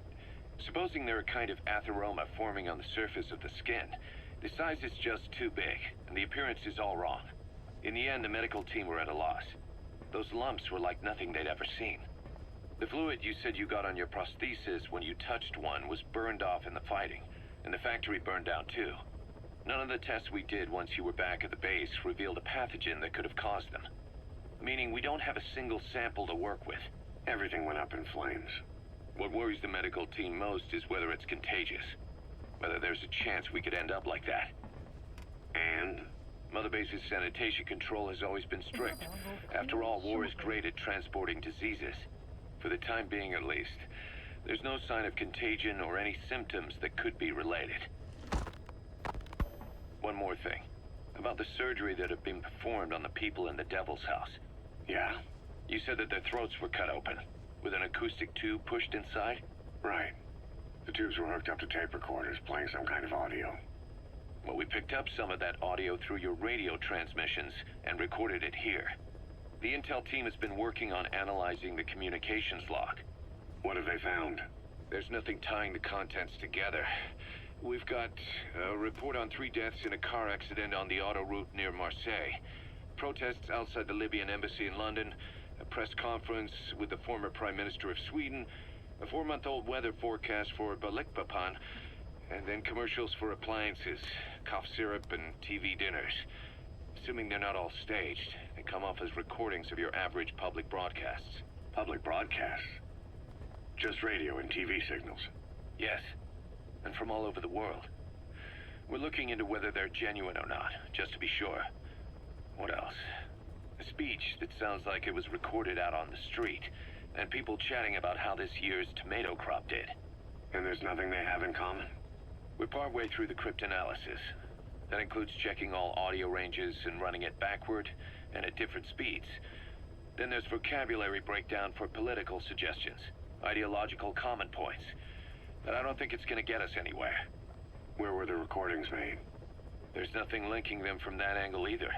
supposing they're a kind of atheroma forming on the surface of the skin, The size is just too big, and the appearance is all wrong. In the end, the medical team were at a loss. Those lumps were like nothing they'd ever seen. The fluid you said you got on your prosthesis when you touched one was burned off in the fighting, and the factory burned down too. None of the tests we did once you were back at the base revealed a pathogen that could have caused them. Meaning we don't have a single sample to work with. Everything went up in flames. What worries the medical team most is whether it's contagious. Whether there's a chance we could end up like that. And? Mother Base's sanitation control has always been strict. After all, war is great at transporting diseases. For the time being, at least, there's no sign of contagion or any symptoms that could be related. One more thing. About the surgery that had been performed on the people in the Devil's House. Yeah, You said that their throats were cut open, with an acoustic tube pushed inside? right. The tubes were hooked up to tape recorders, playing some kind of audio. Well, we picked up some of that audio through your radio transmissions and recorded it here. The intel team has been working on analyzing the communications log. What have they found? There's nothing tying the contents together. We've got a report on 3 deaths in a car accident on the autoroute near Marseille. Protests outside the Libyan embassy in London. A press conference with the former Prime Minister of Sweden. A 4-month-old weather forecast for Balikpapan. And then commercials for appliances, cough syrup, and TV dinners. Assuming they're not all staged, they come off as recordings of your average public broadcasts. Public broadcasts? Just radio and TV signals? Yes, and from all over the world. We're looking into whether they're genuine or not, just to be sure. What else? A speech that sounds like it was recorded out on the street, and people chatting about how this year's tomato crop did. And there's nothing they have in common? We're partway through the cryptanalysis. That includes checking all audio ranges and running it backward and at different speeds. Then there's vocabulary breakdown for political suggestions, ideological common points. But I don't think it's going to get us anywhere. Where were the recordings made? There's nothing linking them from that angle either.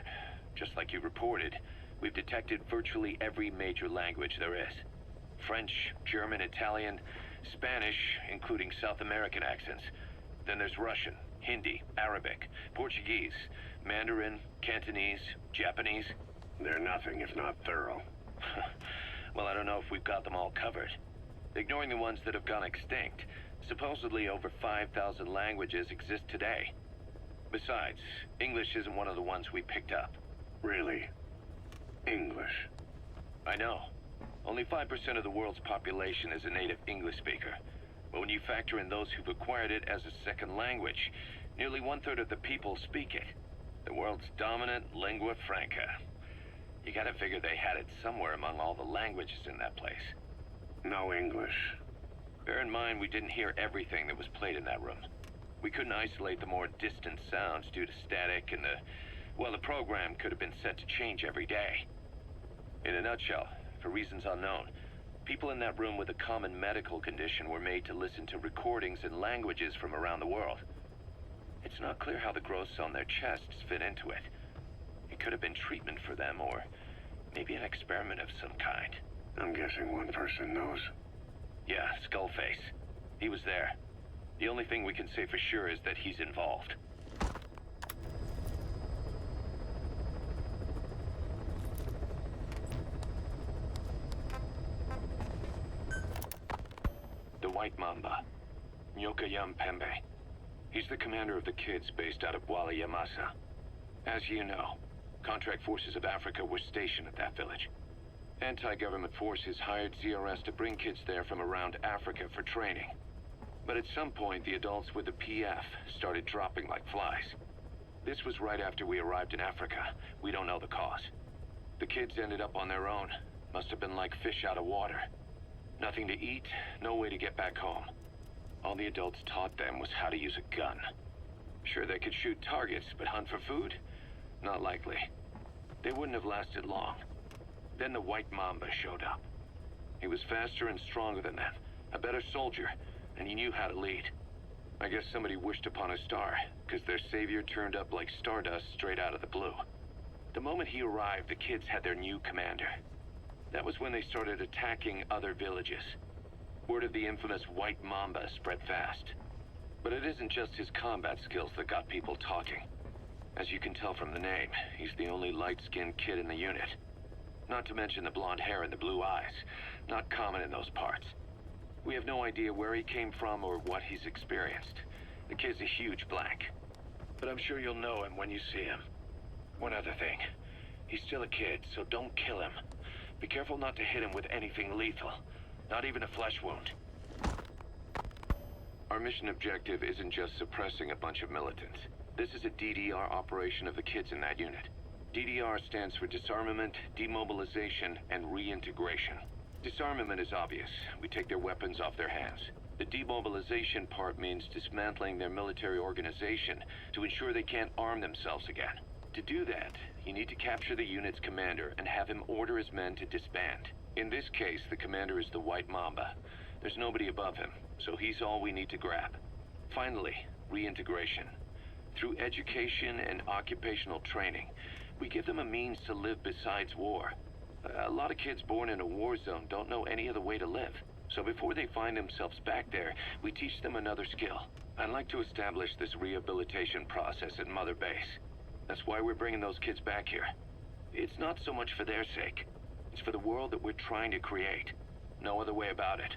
Just like you reported, we've detected virtually every major language there is. French, German, Italian, Spanish, including South American accents. Then there's Russian, Hindi, Arabic, Portuguese, Mandarin, Cantonese, Japanese. They're nothing if not thorough. Well, I don't know if we've got them all covered. Ignoring the ones that have gone extinct, supposedly over 5,000 languages exist today. Besides, English isn't one of the ones we picked up. Really? English? I know. Only 5% of the world's population is a native English speaker. But when you factor in those who've acquired it as a second language, nearly 1/3 of the people speak it. The world's dominant lingua franca. You gotta figure they had it somewhere among all the languages in that place. No English. Bear in mind, we didn't hear everything that was played in that room. We couldn't isolate the more distant sounds due to static, and the program could have been set to change every day. In a nutshell, for reasons unknown, people in that room with a common medical condition were made to listen to recordings in languages from around the world. It's not clear how the growths on their chests fit into it. It could have been treatment for them, or maybe an experiment of some kind. I'm guessing one person knows. Yeah, Skullface. He was there. The only thing we can say for sure is that he's involved. The White Mamba. Nyokayam Pembe. He's the commander of the kids based out of Bwala Yamasa. As you know, contract forces of Africa were stationed at that village. Anti-government forces hired ZRS to bring kids there from around Africa for training. But at some point, the adults with the PF started dropping like flies. This was right after we arrived in Africa. We don't know the cause. The kids ended up on their own. Must have been like fish out of water. Nothing to eat, no way to get back home. All the adults taught them was how to use a gun. Sure, they could shoot targets, but hunt for food? Not likely. They wouldn't have lasted long. Then the White Mamba showed up. He was faster and stronger than them, a better soldier, and he knew how to lead. I guess somebody wished upon a star, because their savior turned up like stardust straight out of the blue. The moment he arrived, the kids had their new commander. That was when they started attacking other villages. Word of the infamous White Mamba spread fast. But it isn't just his combat skills that got people talking. As you can tell from the name, he's the only light-skinned kid in the unit. Not to mention the blonde hair and the blue eyes. Not common in those parts. We have no idea where he came from or what he's experienced. The kid's a huge blank. But I'm sure you'll know him when you see him. One other thing. He's still a kid, so don't kill him. Be careful not to hit him with anything lethal. Not even a flesh wound. Our mission objective isn't just suppressing a bunch of militants. This is a DDR operation of the kids in that unit. DDR stands for Disarmament, Demobilization, and Reintegration. Disarmament is obvious. We take their weapons off their hands. The demobilization part means dismantling their military organization to ensure they can't arm themselves again. To do that, you need to capture the unit's commander and have him order his men to disband. In this case, the commander is the White Mamba. There's nobody above him, so he's all we need to grab. Finally, reintegration. Through education and occupational training, we give them a means to live besides war. A lot of kids born in a war zone don't know any other way to live. So before they find themselves back there, we teach them another skill. I'd like to establish this rehabilitation process at Mother Base. That's why we're bringing those kids back here. It's not so much for their sake. It's for the world that we're trying to create. No other way about it.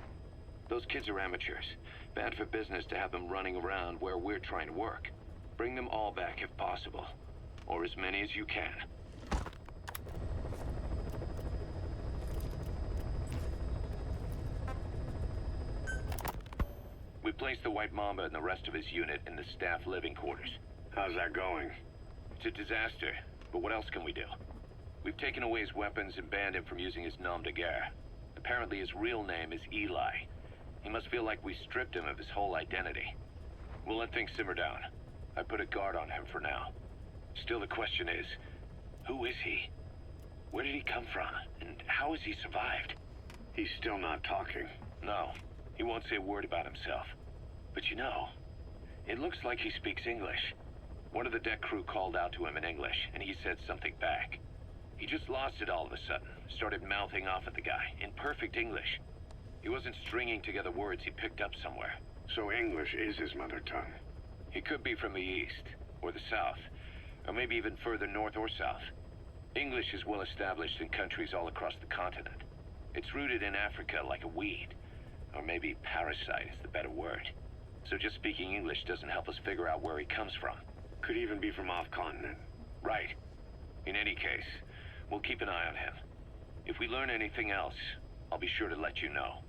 Those kids are amateurs. Bad for business to have them running around where we're trying to work. Bring them all back if possible. Or as many as you can. We placed the White Mamba and the rest of his unit in the staff living quarters. How's that going? It's a disaster, but what else can we do? We've taken away his weapons and banned him from using his nom de guerre. Apparently his real name is Eli. He must feel like we stripped him of his whole identity. We'll let things simmer down. I put a guard on him for now. Still the question is, who is he? Where did he come from? And how has he survived? He's still not talking. No, he won't say a word about himself. But you know, it looks like he speaks English. One of the deck crew called out to him in English, and he said something back. He just lost it all of a sudden, started mouthing off at the guy, in perfect English. He wasn't stringing together words he picked up somewhere. So English is his mother tongue. He could be from the east, or the south, or maybe even further north or south. English is well established in countries all across the continent. It's rooted in Africa like a weed, or maybe parasite is the better word. So just speaking English doesn't help us figure out where he comes from. Could even be from off-continent. Right. In any case, we'll keep an eye on him. If we learn anything else, I'll be sure to let you know.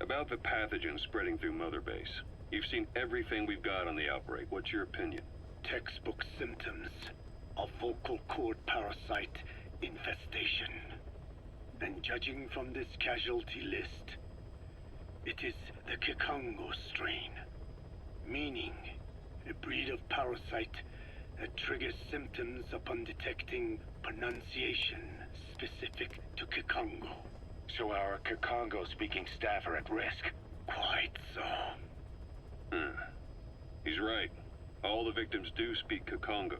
About the pathogen spreading through Mother Base. You've seen everything we've got on the outbreak. What's your opinion? Textbook symptoms of vocal cord parasite infestation. And judging from this casualty list, it is the Kikongo strain, meaning a breed of parasite that triggers symptoms upon detecting pronunciation specific to Kikongo. So our Kikongo-speaking staff are at risk. Quite so. He's right. All the victims do speak Kikongo.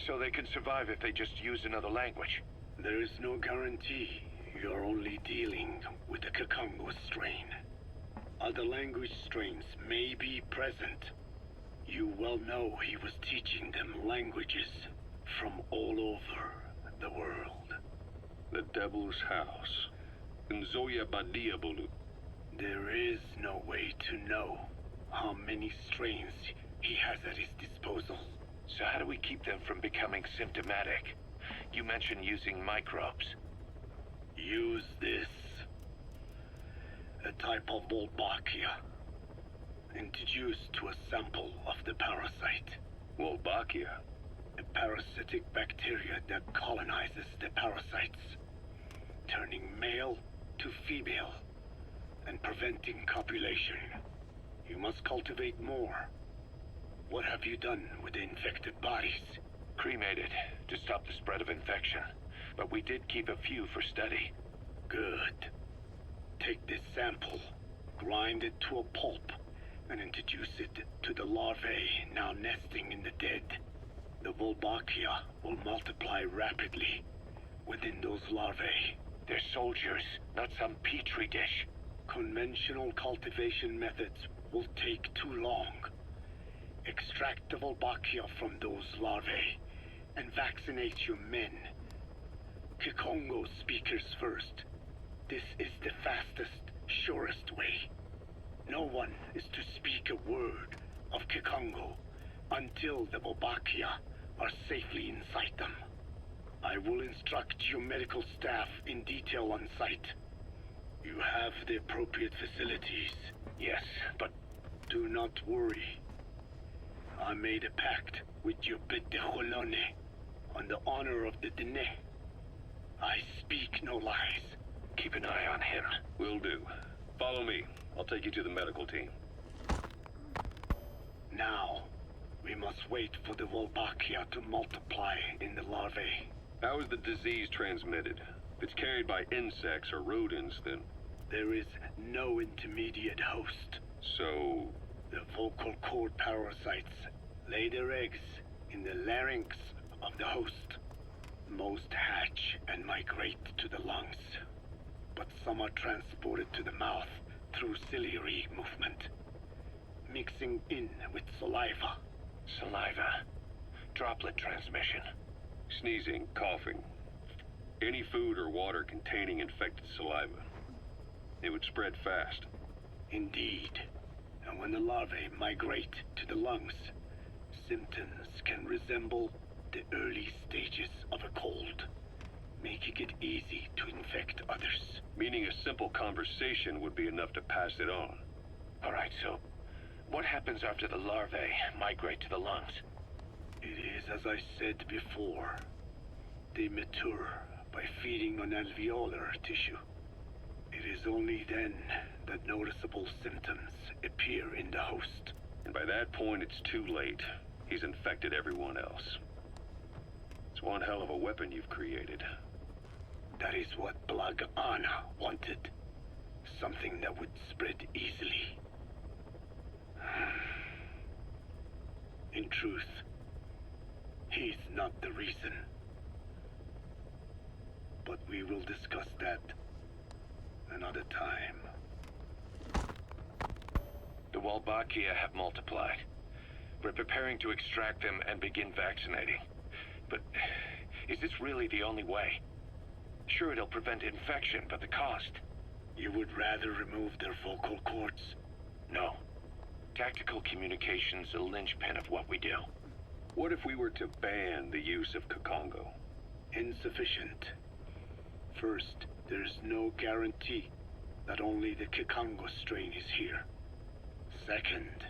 So they can survive if they just use another language. There is no guarantee. You're only dealing with the Kikongo strain. Other language strains may be present. You well know he was teaching them languages from all over the world. The Devil's House. Nzoya Badiabulu. There is no way to know how many strains he has at his disposal. So how do we keep them from becoming symptomatic? You mentioned using microbes. Use this. A type of Wolbachia. Introduced to a sample of the parasite. Wolbachia. A parasitic bacteria that colonizes the parasites, turning male to female and preventing copulation. You must cultivate more. What have you done with the infected bodies? Cremated to stop the spread of infection. But we did keep a few for study. Good. Take this sample, grind it to a pulp, and introduce it to the larvae now nesting in the dead. The Wolbachia will multiply rapidly within those larvae. They're soldiers, not some petri dish. Conventional cultivation methods will take too long. Extract the Volbachia from those larvae and vaccinate your men. Kikongo speakers first. This is the fastest, surest way. No one is to speak a word of Kikongo until the Volbachia are safely inside them. I will instruct your medical staff in detail on site. You have the appropriate facilities. Yes, but Do not worry. I made a pact with your Bit de Jolone on the honor of the Dene. I speak no lies. keep an eye on him. Will do. Follow me. I'll take you to the medical team. Now, we must wait for the Volbachia to multiply in the larvae. How is the disease transmitted? If it's carried by insects or rodents, then... There is no intermediate host. So... The vocal cord parasites lay their eggs in the larynx of the host. Most hatch and migrate to the lungs, but some are transported to the mouth through ciliary movement, mixing in with saliva. Saliva. Droplet transmission. Sneezing, coughing. Any food or water containing infected saliva. It would spread fast. Indeed. And when the larvae migrate to the lungs, symptoms can resemble the early stages of a cold, making it easy to infect others. Meaning a simple conversation would be enough to pass it on. All right, so what happens after the larvae migrate to the lungs? It is as I said before. They mature by feeding on alveolar tissue. It is only then that noticeable symptoms appear in the host. And by that point, it's too late. He's infected everyone else. It's one hell of a weapon you've created. That is what Blag Ana wanted. Something that would spread easily. In truth, he's not the reason. But we will discuss that another time. The Wolbachia have multiplied. We're preparing to extract them and begin vaccinating. But is this really the only way? Sure, it'll prevent infection, but the cost? You would rather remove their vocal cords? No. Tactical communication's a linchpin of what we do. What if we were to ban the use of Kikongo? Insufficient. First, there's no guarantee that only the Kikongo strain is here. Second,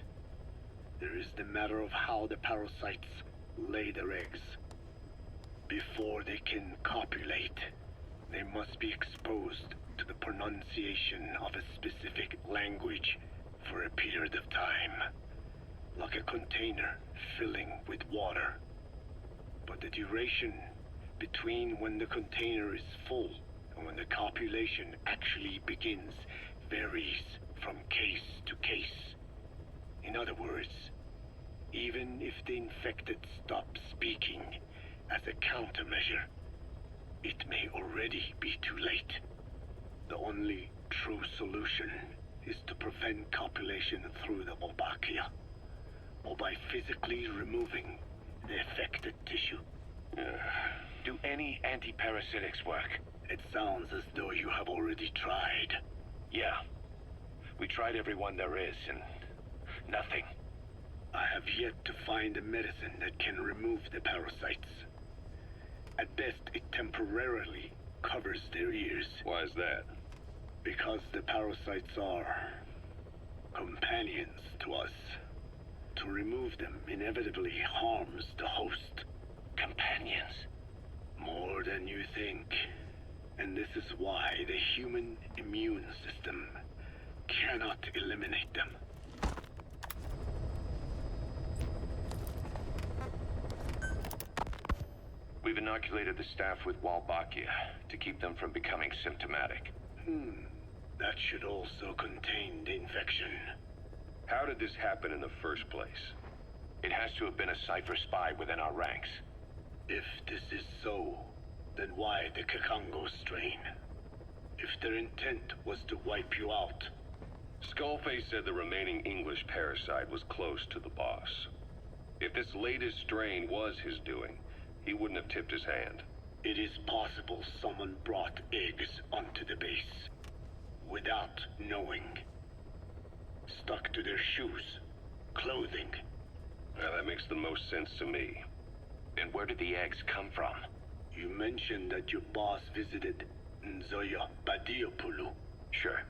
there is the matter of how the parasites lay their eggs. Before they can copulate, they must be exposed to the pronunciation of a specific language for a period of time, like a container filling with water. But the duration between when the container is full and when the copulation actually begins varies from case to case. In other words, even if the infected stop speaking as a countermeasure, it may already be too late. The only true solution is to prevent copulation through the Wolbachia, or by physically removing the affected tissue. Do any antiparasitics work? It sounds as though you have already tried. Yeah. We tried every one there is, and nothing. I have yet to find a medicine that can remove the parasites. At best, it temporarily covers their ears. Why is that? Because the parasites are companions to us. To remove them inevitably harms the host. Companions? More than you think. And this is why the human immune system cannot eliminate them. We've inoculated the staff with Wolbachia to keep them from becoming symptomatic. That should also contain the infection. How did this happen in the first place? It has to have been a Cypher spy within our ranks. If this is so, then why the Kikongo strain? if their intent was to wipe you out. Skullface said the remaining English parasite was close to the boss. If this latest strain was his doing, he wouldn't have tipped his hand. It is possible someone brought eggs onto the base without knowing. Stuck to their shoes, clothing. Now, that makes the most sense to me. And where did the eggs come from? You mentioned that your boss visited Nzoya Badiopulu. Sure,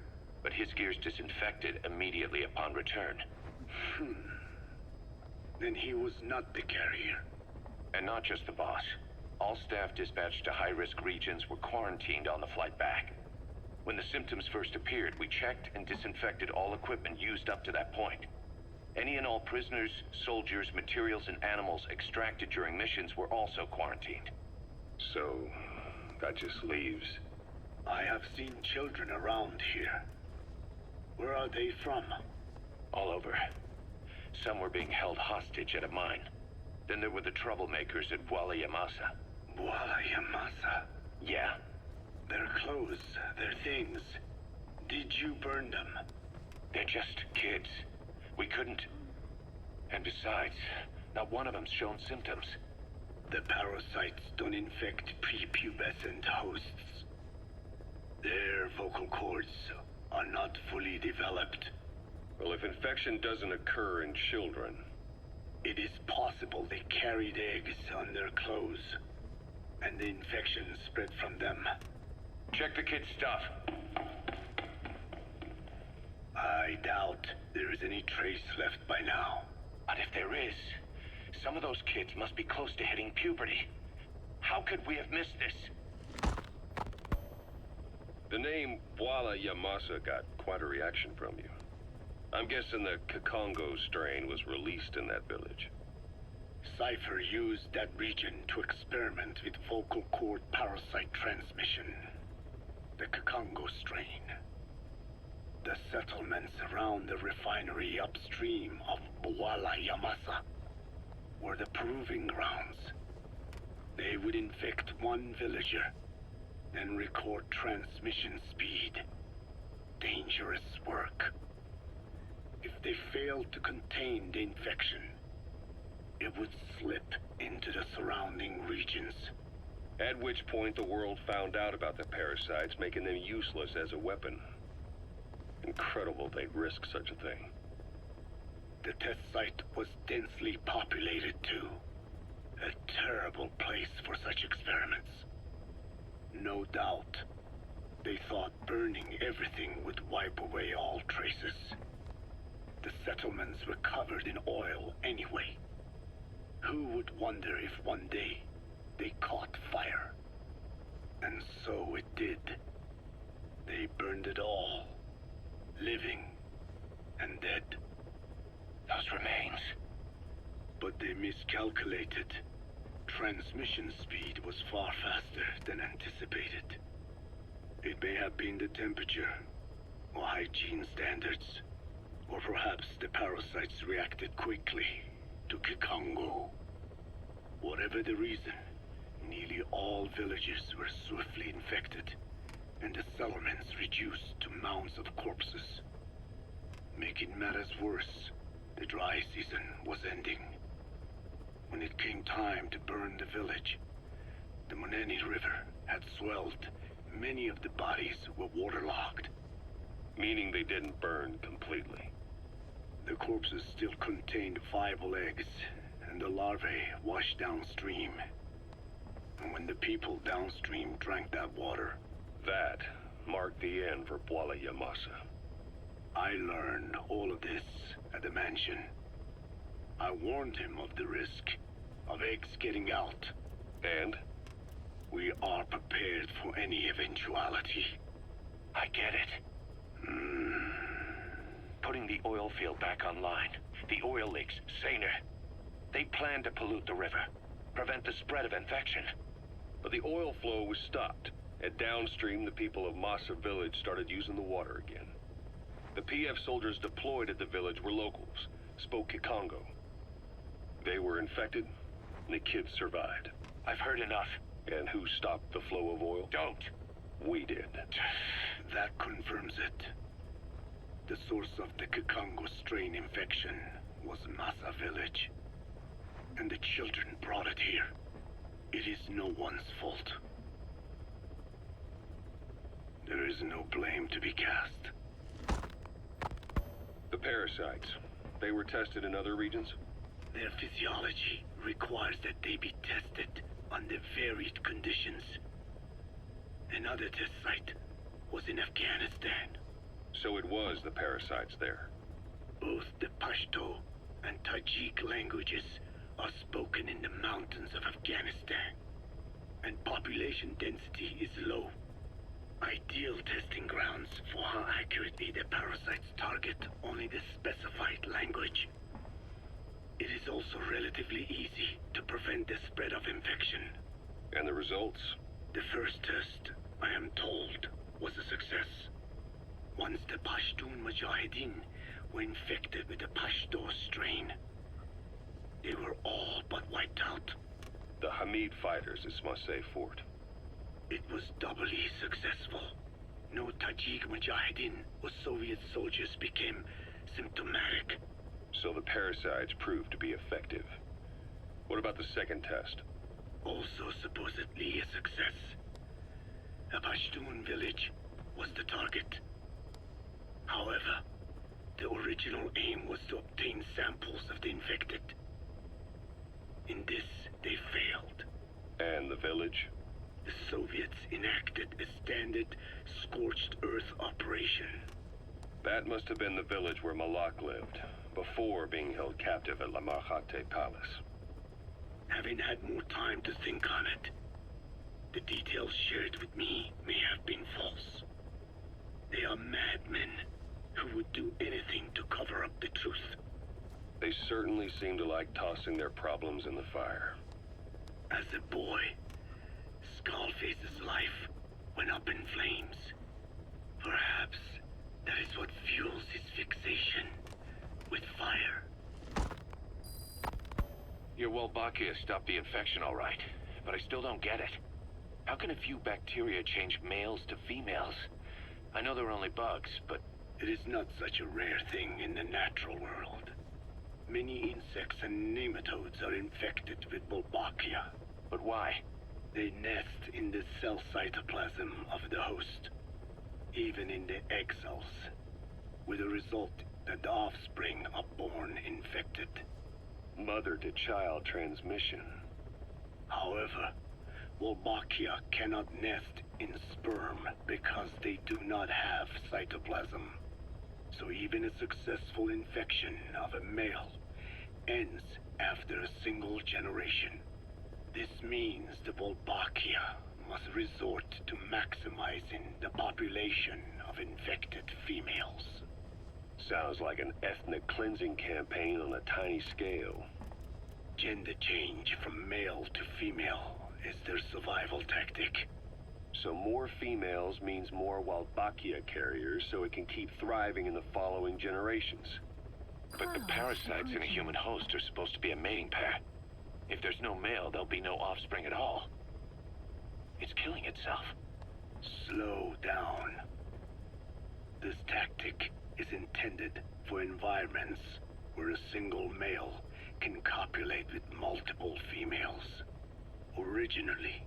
but his gear's disinfected immediately upon return. Then he was not the carrier. And not just the boss. All staff dispatched to high-risk regions were quarantined on the flight back. When the symptoms first appeared, we checked and disinfected all equipment used up to that point. Any and all prisoners, soldiers, materials, and animals extracted during missions were also quarantined. So, that just leaves... I have seen children around here. Where are they from? All over. Some were being held hostage at a mine. Then there were the troublemakers at Bwala Yamasa. Bwala Yamasa? Yeah. Their clothes, their things. Did you burn them? They're just kids. We couldn't... And besides, not one of them's shown symptoms. The parasites don't infect prepubescent hosts. Their vocal cords are not fully developed. Well, if infection doesn't occur in children... It is possible they carried eggs on their clothes, and the infection spread from them. Check the kid's stuff. I doubt there is any trace left by now. But if there is, some of those kids must be close to hitting puberty. How could we have missed this? The name Bwala Yamasa got quite a reaction from you. I'm guessing the Kakongo strain was released in that village. Cypher used that region to experiment with vocal cord parasite transmission. The Kakongo strain. The settlements around the refinery upstream of Bwala Yamasa were the proving grounds. They would infect one villager, then record transmission speed. Dangerous work. If they failed to contain the infection, it would slip into the surrounding regions. At which point the world found out about the parasites, making them useless as a weapon. Incredible they'd risk such a thing. The test site was densely populated too. A terrible place for such experiments. No doubt, they thought burning everything would wipe away all traces. The settlements were covered in oil anyway. Who would wonder if one day they caught fire? And so it did. They burned it all. Living and dead. Those remains. But they miscalculated. Transmission speed was far faster than anticipated. It may have been the temperature, or hygiene standards, or perhaps the parasites reacted quickly to Kikongo. Whatever the reason, nearly all villages were swiftly infected, and the settlements reduced to mounds of corpses. Making matters worse, the dry season was ending. When it came time to burn the village, the Moneni River had swelled. Many of the bodies were waterlogged. Meaning they didn't burn completely. The corpses still contained viable eggs, and the larvae washed downstream. And when the people downstream drank that water, That marked the end for Bwala Yamasa. I learned all of this at the mansion. I warned him of the risk of eggs getting out. And? We are prepared for any eventuality. I get it. Putting the oil field back online. The oil leaks, saner. They plan to pollute the river. Prevent the spread of infection. But the oil flow was stopped. And downstream, the people of Masa village started using the water again. The PF soldiers deployed at the village were locals, spoke Kikongo. They were infected, and the kids survived. I've heard enough. And who stopped the flow of oil? Don't. We did. That confirms it. The source of the Kakongo strain infection was Masa Village. And the children brought it here. It is no one's fault. There is no blame to be cast. The parasites. They were tested in other regions? Their physiology requires that they be tested under varied conditions. Another test site was in Afghanistan. So it was the parasites there. Both the Pashto and Tajik languages are spoken in the mountains of Afghanistan, and population density is low. Ideal testing grounds for how accurately the parasites target only the specified language. It is also relatively easy to prevent the spread of infection. And the results? The first test, I am told, was a success. Once the Pashtun Mujahideen were infected with the Pashto strain, they were all but wiped out. The Hamid fighters at Smasei Fort. It was doubly successful. No Tajik Mujahideen or Soviet soldiers became symptomatic. So the parasites proved to be effective. What about the second test? Also supposedly a success. A Pashtun village was the target. However, the original aim was to obtain samples of the infected. In this, they failed. And the village? The Soviets enacted a standard scorched earth operation. That must have been the village where Malak lived, before being held captive at La Marjate Palace. Having had more time to think on it, the details shared with me may have been false. They are madmen who would do anything to cover up the truth. They certainly seem to like tossing their problems in the fire. As a boy, Skullface's life went up in flames. Perhaps that is what fuels his fixation with fire. Your Wolbachia stopped the infection all right, but I still don't get it. How can a few bacteria change males to females? I know they're only bugs, but... It is not such a rare thing in the natural world. Many insects and nematodes are infected with Wolbachia. But why? They nest in the cell cytoplasm of the host, even in the egg cells, with the result that the offspring are born infected. Mother-to-child transmission. However, Wolbachia cannot nest in sperm because they do not have cytoplasm. So even a successful infection of a male ends after a single generation. This means the Wolbachia must resort to maximizing the population of infected females. Sounds like an ethnic cleansing campaign on a tiny scale. Gender change from male to female is their survival tactic. So more females means more Wolbachia carriers, so it can keep thriving in the following generations. But the parasites in a human host are supposed to be a mating pair. If there's no male, there'll be no offspring at all. It's killing itself. Slow down. This tactic is intended for environments where a single male can copulate with multiple females. Originally,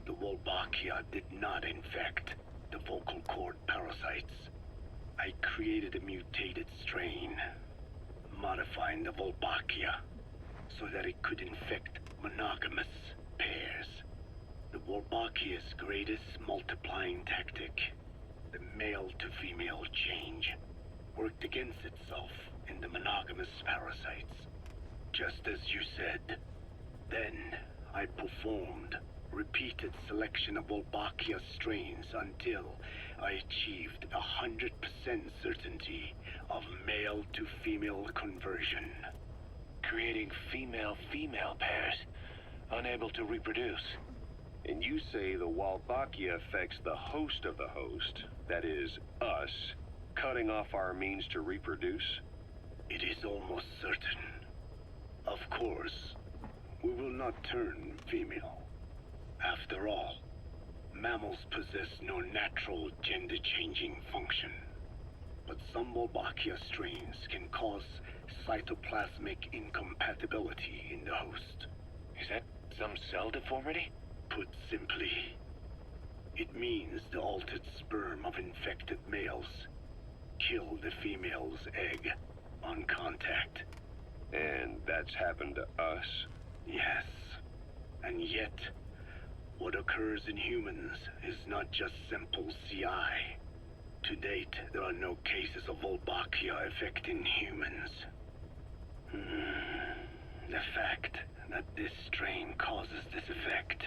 the Wolbachia did not infect the vocal cord parasites. I created a mutated strain, modifying the Wolbachia so that it could infect monogamous pairs. The Wolbachia's greatest multiplying tactic, the male-to-female change, worked against itself in the monogamous parasites. Just as you said. Then, I performed repeated selection of Wolbachia strains until I achieved 100% certainty of male-to-female conversion. Creating female-female pairs, unable to reproduce. And you say the Wolbachia affects the host of the host, that is, us, cutting off our means to reproduce? It is almost certain. Of course, we will not turn female. After all, Mammals possess no natural gender-changing function. But some Wolbachia strains can cause cytoplasmic incompatibility in the host. Is that some cell deformity? Put simply, it means the altered sperm of infected males kill the female's egg on contact. And that's happened to us? Yes. And yet, what occurs in humans is not just simple CI. To date, there are no cases of Wolbachia affecting humans. The fact that this strain causes this effect,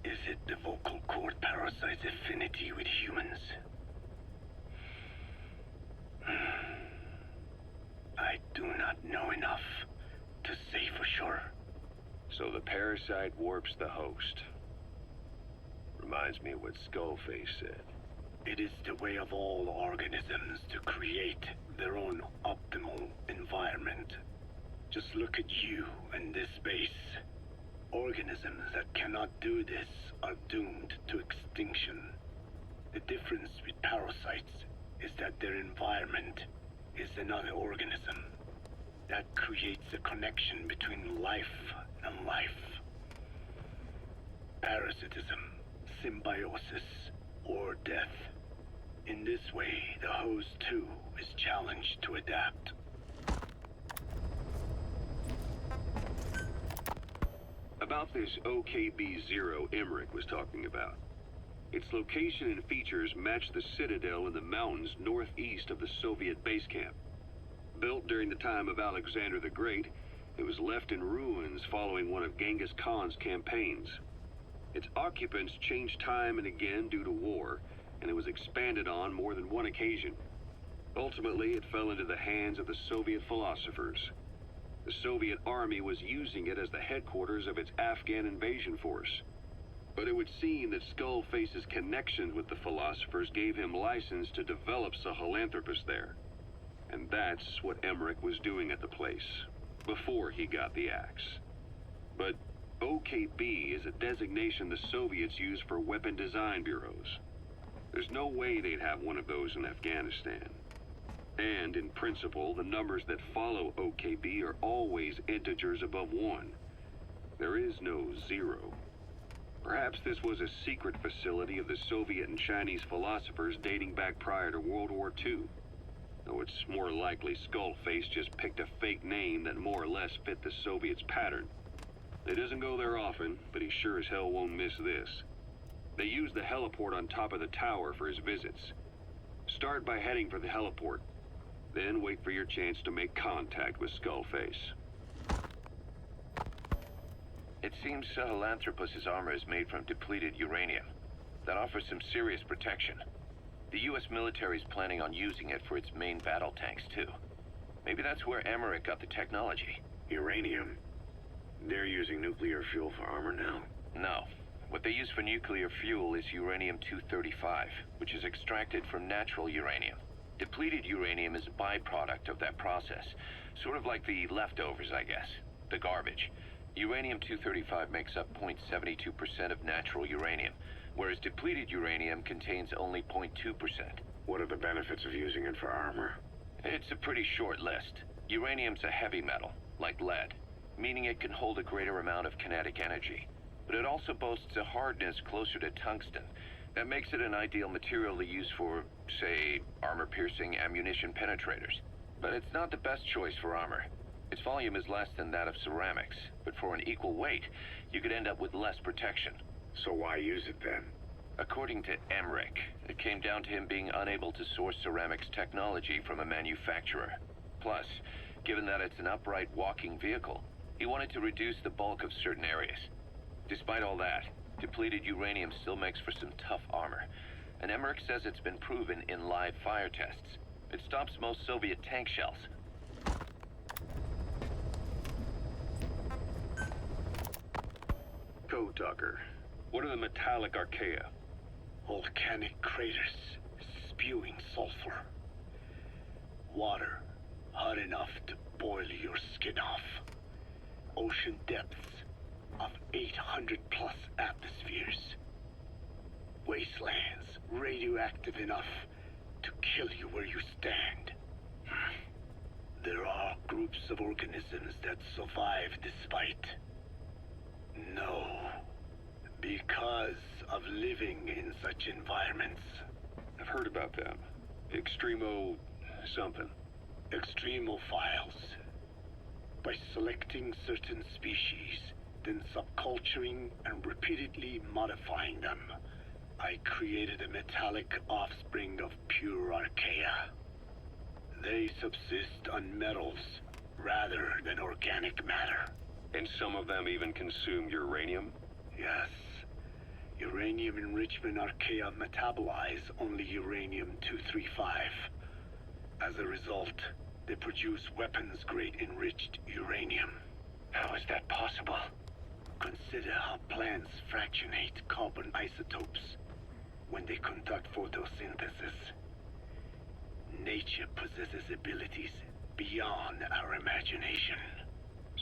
is it the vocal cord parasite's affinity with humans? I do not know enough to say for sure. So the parasite warps the host. Reminds me of what Skullface said. It is the way of all organisms to create their own optimal environment. Just look at you and this base. Organisms that cannot do this are doomed to extinction. The difference with parasites is that their environment is another organism. That creates a connection between life and life. Parasitism, symbiosis, or death. In this way, the host too is challenged to adapt. About this OKB-0 Emmerich was talking about. Its location and features match the citadel in the mountains northeast of the Soviet base camp. Built during the time of Alexander the Great, it was left in ruins following one of Genghis Khan's campaigns. Its occupants changed time and again due to war, and it was expanded on more than one occasion. Ultimately, it fell into the hands of the Soviet philosophers. The Soviet army was using it as the headquarters of its Afghan invasion force. But it would seem that Skullface's connections with the philosophers gave him license to develop Sahelanthropus there. And that's what Emmerich was doing at the place, before he got the axe. But OKB is a designation the Soviets use for weapon design bureaus. There's no way they'd have one of those in Afghanistan. And, in principle, the numbers that follow OKB are always integers above 1. There is no 0. Perhaps this was a secret facility of the Soviet and Chinese philosophers dating back prior to World War II. Though it's more likely Skullface just picked a fake name that more or less fit the Soviets' pattern. He doesn't go there often, but he sure as hell won't miss this. They use the heliport on top of the tower for his visits. Start by heading for the heliport. Then wait for your chance to make contact with Skullface. It seems Sahelanthropus's armor is made from depleted uranium. That offers some serious protection. The U.S. military is planning on using it for its main battle tanks, too. Maybe that's where Emmerich got the technology. Uranium? They're using nuclear fuel for armor now? No. What they use for nuclear fuel is uranium-235, which is extracted from natural uranium. Depleted uranium is a byproduct of that process. Sort of like the leftovers, I guess. The garbage. Uranium-235 makes up 0.72% of natural uranium, whereas depleted uranium contains only 0.2%. What are the benefits of using it for armor? It's a pretty short list. Uranium's a heavy metal, like lead, meaning it can hold a greater amount of kinetic energy. But it also boasts a hardness closer to tungsten. That makes it an ideal material to use for, say, armor-piercing ammunition penetrators. But it's not the best choice for armor. Its volume is less than that of ceramics, but for an equal weight, you could end up with less protection. So why use it then? According to Emmerich, it came down to him being unable to source ceramics technology from a manufacturer. Plus, given that it's an upright walking vehicle, he wanted to reduce the bulk of certain areas. Despite all that, depleted uranium still makes for some tough armor, and Emmerich says it's been proven in live fire tests. It stops most Soviet tank shells. Code Talker, what are the metallic archaea? Volcanic craters spewing sulfur. Water hot enough to boil your skin off. Ocean depths of 800 plus atmospheres. wastelands, radioactive enough to kill you where you stand. There are groups of organisms that survive despite. No. Because of living in such environments. I've heard about them. Extremo... something. Extremophiles. By selecting certain species, then subculturing and repeatedly modifying them, I created a metallic offspring of pure archaea. They subsist on metals rather than organic matter. And some of them even consume uranium? Yes. Uranium enrichment archaea metabolize only uranium-235. As a result, they produce weapons-grade enriched uranium. How is that possible? Consider how plants fractionate carbon isotopes when they conduct photosynthesis. Nature possesses abilities beyond our imagination.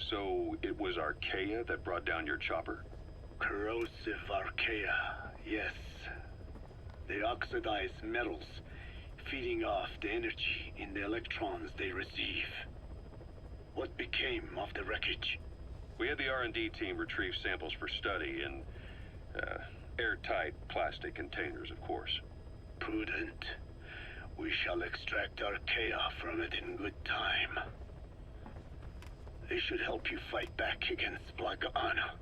So it was archaea that brought down your chopper? Corrosive archaea, yes. They oxidize metals, feeding off the energy in the electrons they receive. What became of the wreckage? We had the R&D team retrieve samples for study in airtight plastic containers, of course. Prudent. We shall extract archaea from it in good time. They should help you fight back against Plaga Anna.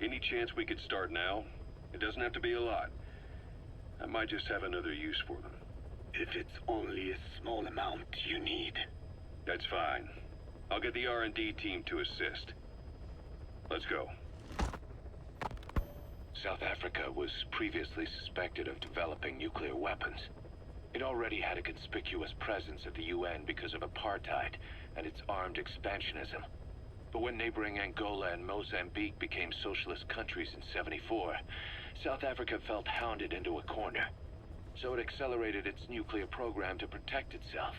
Any chance we could start now? It doesn't have to be a lot. I might just have another use for them. If it's only a small amount you need. That's fine. I'll get the R&D team to assist. Let's go. South Africa was previously suspected of developing nuclear weapons. It already had a conspicuous presence at the UN because of apartheid and its armed expansionism. But when neighboring Angola and Mozambique became socialist countries in '74, South Africa felt hounded into a corner. So it accelerated its nuclear program to protect itself.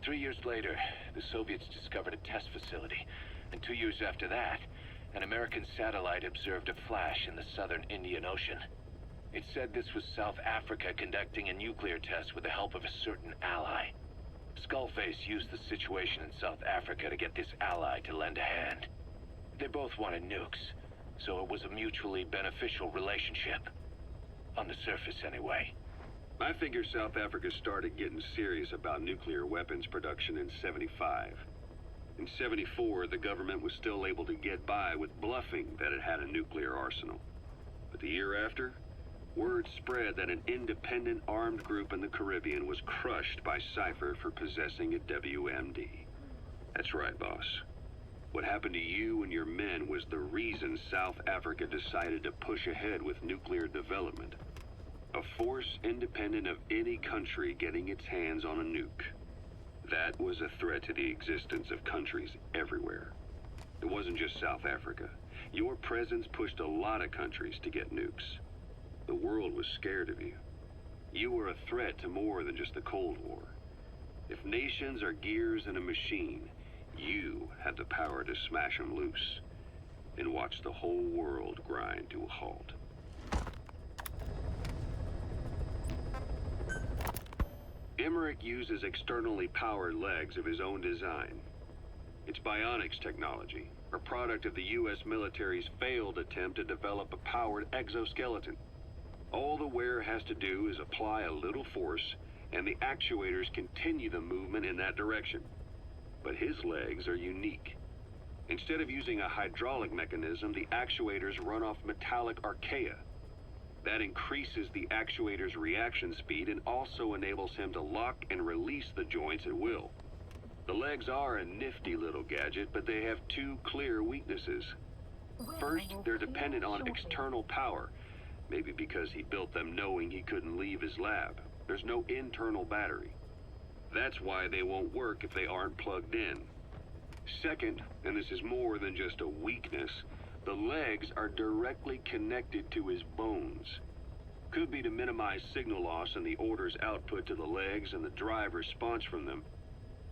3 years later, the Soviets discovered a test facility, and 2 years after that, an American satellite observed a flash in the southern Indian Ocean. It said this was South Africa conducting a nuclear test with the help of a certain ally. Skullface used the situation in South Africa to get this ally to lend a hand. They both wanted nukes, so it was a mutually beneficial relationship. On the surface, anyway. I figure South Africa started getting serious about nuclear weapons production in '75. In '74, the government was still able to get by with bluffing that it had a nuclear arsenal. But the year after, word spread that an independent armed group in the Caribbean was crushed by Cypher for possessing a WMD. That's right, boss. What happened to you and your men was the reason South Africa decided to push ahead with nuclear development. A force independent of any country getting its hands on a nuke. That was a threat to the existence of countries everywhere. It wasn't just South Africa. Your presence pushed a lot of countries to get nukes. The world was scared of you. You were a threat to more than just the Cold War. If nations are gears in a machine, you had the power to smash them loose and watch the whole world grind to a halt. Emmerich uses externally powered legs of his own design. It's bionics technology, a product of the U.S. military's failed attempt to develop a powered exoskeleton. All the wearer has to do is apply a little force, and the actuators continue the movement in that direction. But his legs are unique. Instead of using a hydraulic mechanism, the actuators run off metallic archaea. That increases the actuator's reaction speed and also enables him to lock and release the joints at will. The legs are a nifty little gadget, but they have two clear weaknesses. First, they're dependent on external power, maybe because he built them knowing he couldn't leave his lab. There's no internal battery. That's why they won't work if they aren't plugged in. Second, and this is more than just a weakness, the legs are directly connected to his bones. Could be to minimize signal loss and the orders output to the legs and the drive response from them.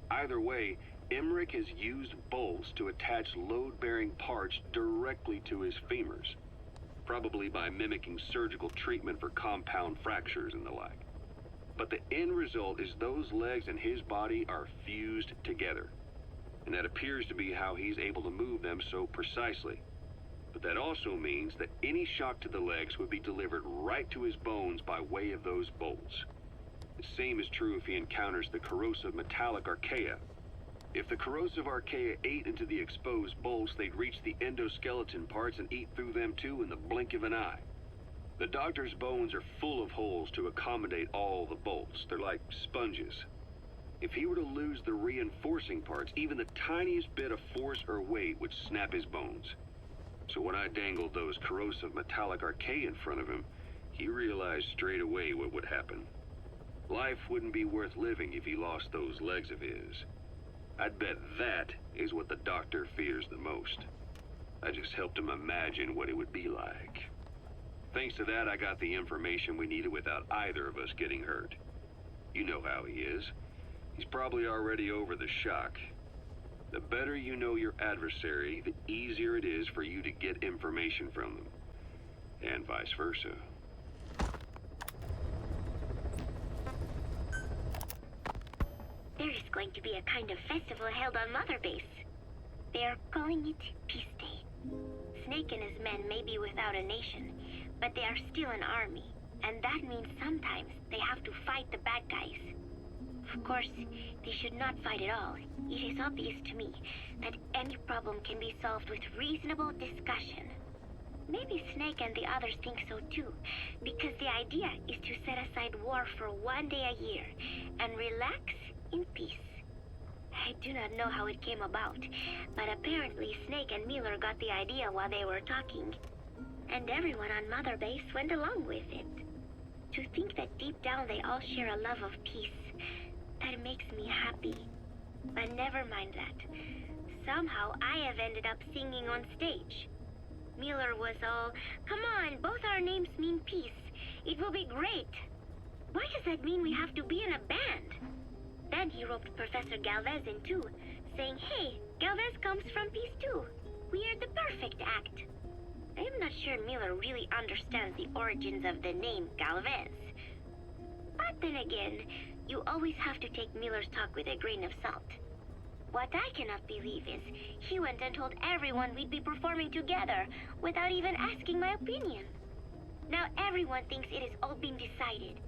Either way, Emmerich has used bolts to attach load-bearing parts directly to his femurs. probably by mimicking surgical treatment for compound fractures and the like. But the end result is those legs and his body are fused together. And that appears to be how he's able to move them so precisely. But that also means that any shock to the legs would be delivered right to his bones by way of those bolts. The same is true if he encounters the corrosive metallic archaea. If the corrosive archaea ate into the exposed bolts, they'd reach the endoskeleton parts and eat through them too in the blink of an eye. The doctor's bones are full of holes to accommodate all the bolts. They're like sponges. If he were to lose the reinforcing parts, even the tiniest bit of force or weight would snap his bones. So when I dangled those corrosive metallic archaea in front of him, he realized straight away what would happen. Life wouldn't be worth living if he lost those legs of his. I'd bet that is what the doctor fears the most. I just helped him imagine what it would be like. Thanks to that, I got the information we needed without either of us getting hurt. You know how he is. He's probably already over the shock. The better you know your adversary, the easier it is for you to get information from them. And vice versa. There is going to be a kind of festival held on Mother Base. They are calling it Peace Day. Snake and his men may be without a nation, but they are still an army, and that means sometimes they have to fight the bad guys. Of course, they should not fight at all. It is obvious to me that any problem can be solved with reasonable discussion. Maybe Snake and the others think so too, because the idea is to set aside war for one day a year and relax in peace. I do not know how it came about, but apparently Snake and Miller got the idea while they were talking, and everyone on Mother Base went along with it. To think that deep down they all share a love of peace, that makes me happy. But never mind that. Somehow I have ended up singing on stage. Miller was all, "Come on, both our names mean peace. It will be great." Why does that mean we have to be in a band? Then he roped Professor Galvez in too, saying, "Hey, Galvez comes from peace too. We are the perfect act." I am not sure Miller really understands the origins of the name Galvez. But then again, you always have to take Miller's talk with a grain of salt. What I cannot believe is he went and told everyone we'd be performing together without even asking my opinion. Now everyone thinks it has all been decided.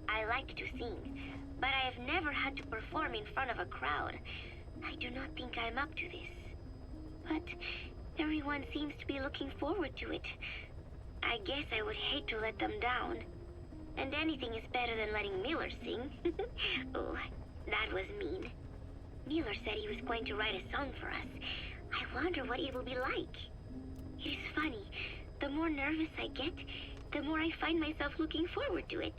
I like to sing, but I have never had to perform in front of a crowd. I do not think I'm up to this. But everyone seems to be looking forward to it. I guess I would hate to let them down. And anything is better than letting Miller sing. Oh, that was mean. Miller said he was going to write a song for us. I wonder what it will be like. It is funny. The more nervous I get, the more I find myself looking forward to it.